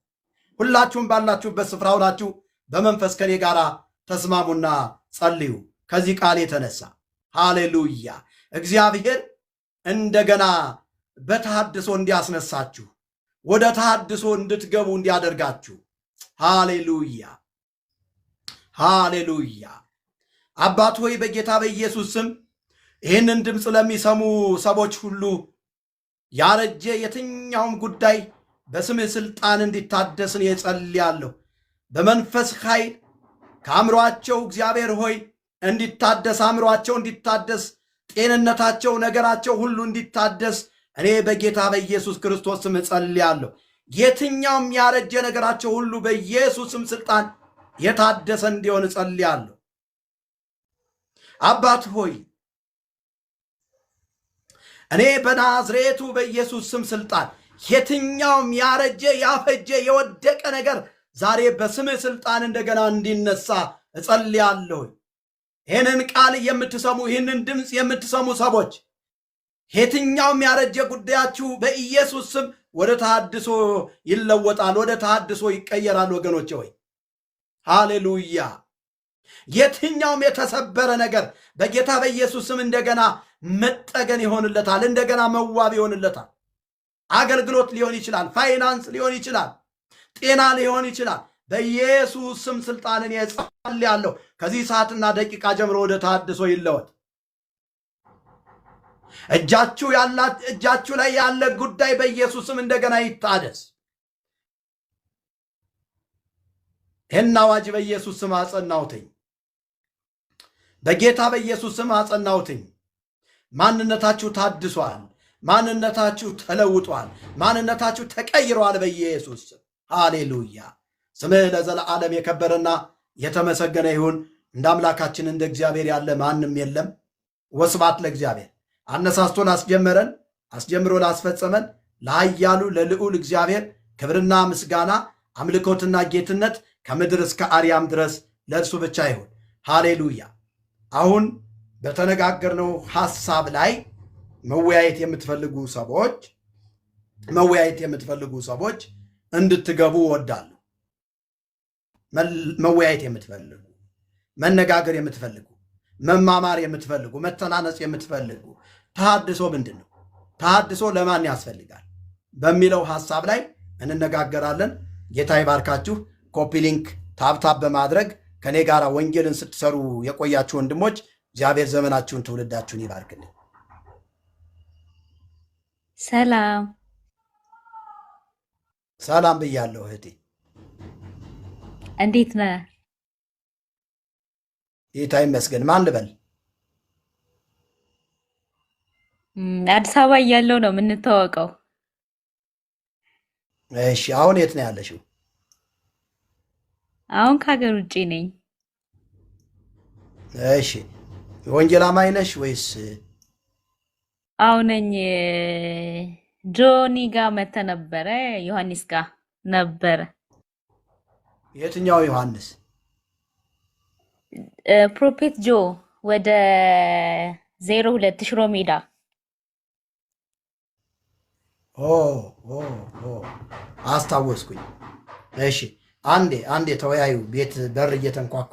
ሁላችሁም ባላችሁበት ስፍራ ሁላችሁ በመንፈስ ከኔ ጋር ተስማሙና ጸልዩ። ከዚህ ቃል የተነሳ ሃሌሉያ! እግዚአብሔር እንደገና በተሐድሶ እንዲያስነሳችሁ ወደ ተሐድሶ እንድትገቡ እንዲያደርጋችሁ። ሃሌሉያ ሃሌሉያ። አባት ሆይ በጌታ በኢየሱስ ስም ይህንን ድምፅ ለሚሰሙ ሰዎች ሁሉ ያረጀ የትኛውም ጉዳይ በስምህ ስልጣን እንዲታደስን የጸልያለሁ። በመንፈስ ኃይል ከአእምሯቸው እግዚአብሔር ሆይ እንዲታደስ፣ አእምሯቸው እንዲታደስ፣ ጤንነታቸው፣ ነገራቸው ሁሉ እንዲታደስ እኔ በጌታ በኢየሱስ ክርስቶስ ስም እጸልያለሁ። የትኛውም ያረጀ ነገራቸው ሁሉ በኢየሱስም ስልጣን የታደሰ እንዲሆን እጸልያለሁ። አባት ሆይ እኔ በናዝሬቱ በኢየሱስ ስም ስልጣን የትኛውም ያረጀ ያፈጀ የወደቀ ነገር ዛሬ በስምህ ስልጣን እንደገና እንዲነሳ እጸልያለሁ። ይህንን ቃል የምትሰሙ ይህንን ድምፅ የምትሰሙ ሰዎች የትኛውም ያረጀ ጉዳያችሁ በኢየሱስ ስም ወደ ተሐድሶ ይለወጣል፣ ወደ ተሐድሶ ይቀየራል። ወገኖች ሆይ ሃሌሉያ። የትኛውም የተሰበረ ነገር በጌታ በኢየሱስ ስም እንደገና መጠገን ይሆንለታል፣ እንደገና መዋብ ይሆንለታል። አገልግሎት ሊሆን ይችላል፣ ፋይናንስ ሊሆን ይችላል፣ ጤና ሊሆን ይችላል። በኢየሱስ ስም ስልጣንን እጸልያለሁ። ከዚህ ሰዓትና ደቂቃ ጀምሮ ወደ ተሐድሶ ይለወጥ። እጃችሁ ላይ ያለ ጉዳይ በኢየሱስ ስም እንደገና ይታደስ። ይህን አዋጅ በኢየሱስ ስም አጸናውትኝ፣ በጌታ በኢየሱስ ስም አጸናውትኝ። ማንነታችሁ ታድሷል፣ ማንነታችሁ ተለውጧል፣ ማንነታችሁ ተቀይሯል በኢየሱስ ስም። ሃሌሉያ። ስምህ ለዘለዓለም የከበረና የተመሰገነ ይሁን። እንደ አምላካችን እንደ እግዚአብሔር ያለ ማንም የለም። ወስብሐት ለእግዚአብሔር። አነሳስቶ ላስጀመረን አስጀምሮ ላስፈጸመን ለኃያሉ ለልዑል እግዚአብሔር ክብርና ምስጋና አምልኮትና ጌትነት ከምድር እስከ አርያም ድረስ ለእርሱ ብቻ ይሁን። ሃሌሉያ። አሁን በተነጋገርነው ሐሳብ ላይ መወያየት የምትፈልጉ ሰዎች እንድትገቡ እወዳለሁ። መወያየት የምትፈልጉ፣ መነጋገር የምትፈልጉ፣ መማማር የምትፈልጉ፣ መተናነጽ የምትፈልጉ ተሐድሶ ምንድን ነው? ተሐድሶ ለማን ያስፈልጋል? በሚለው ሐሳብ ላይ እንነጋገራለን። ጌታ ይባርካችሁ። ኮፒ ሊንክ ታብታብ በማድረግ ከኔ ጋር ወንጌልን ስትሰሩ የቆያችሁ ወንድሞች እግዚአብሔር ዘመናችሁን ትውልዳችሁን ይባርክልን። ሰላም ሰላም ብያለሁ እህቴ። እንዴት ነህ? ጌታ ይመስገን። ማን ልበል? አዲስ አበባ እያለሁ ነው የምንተዋወቀው። እሺ፣ አሁን የት ነው ያለሽው? አሁን ከሀገር ውጭ ነኝ። እሺ፣ ወንጌል አማኝ ነሽ ወይስ? አሁን ነኝ። ጆኒ ጋር መተ ነበረ፣ ዮሐንስ ጋር ነበረ። የትኛው ዮሐንስ? ፕሮፌት ጆ ወደ 02 ሽሮ ሜዳ። አስታወስኩኝ። እሺ፣ አንዴ ተወያዩ። ቤት በር እየተንኳኳ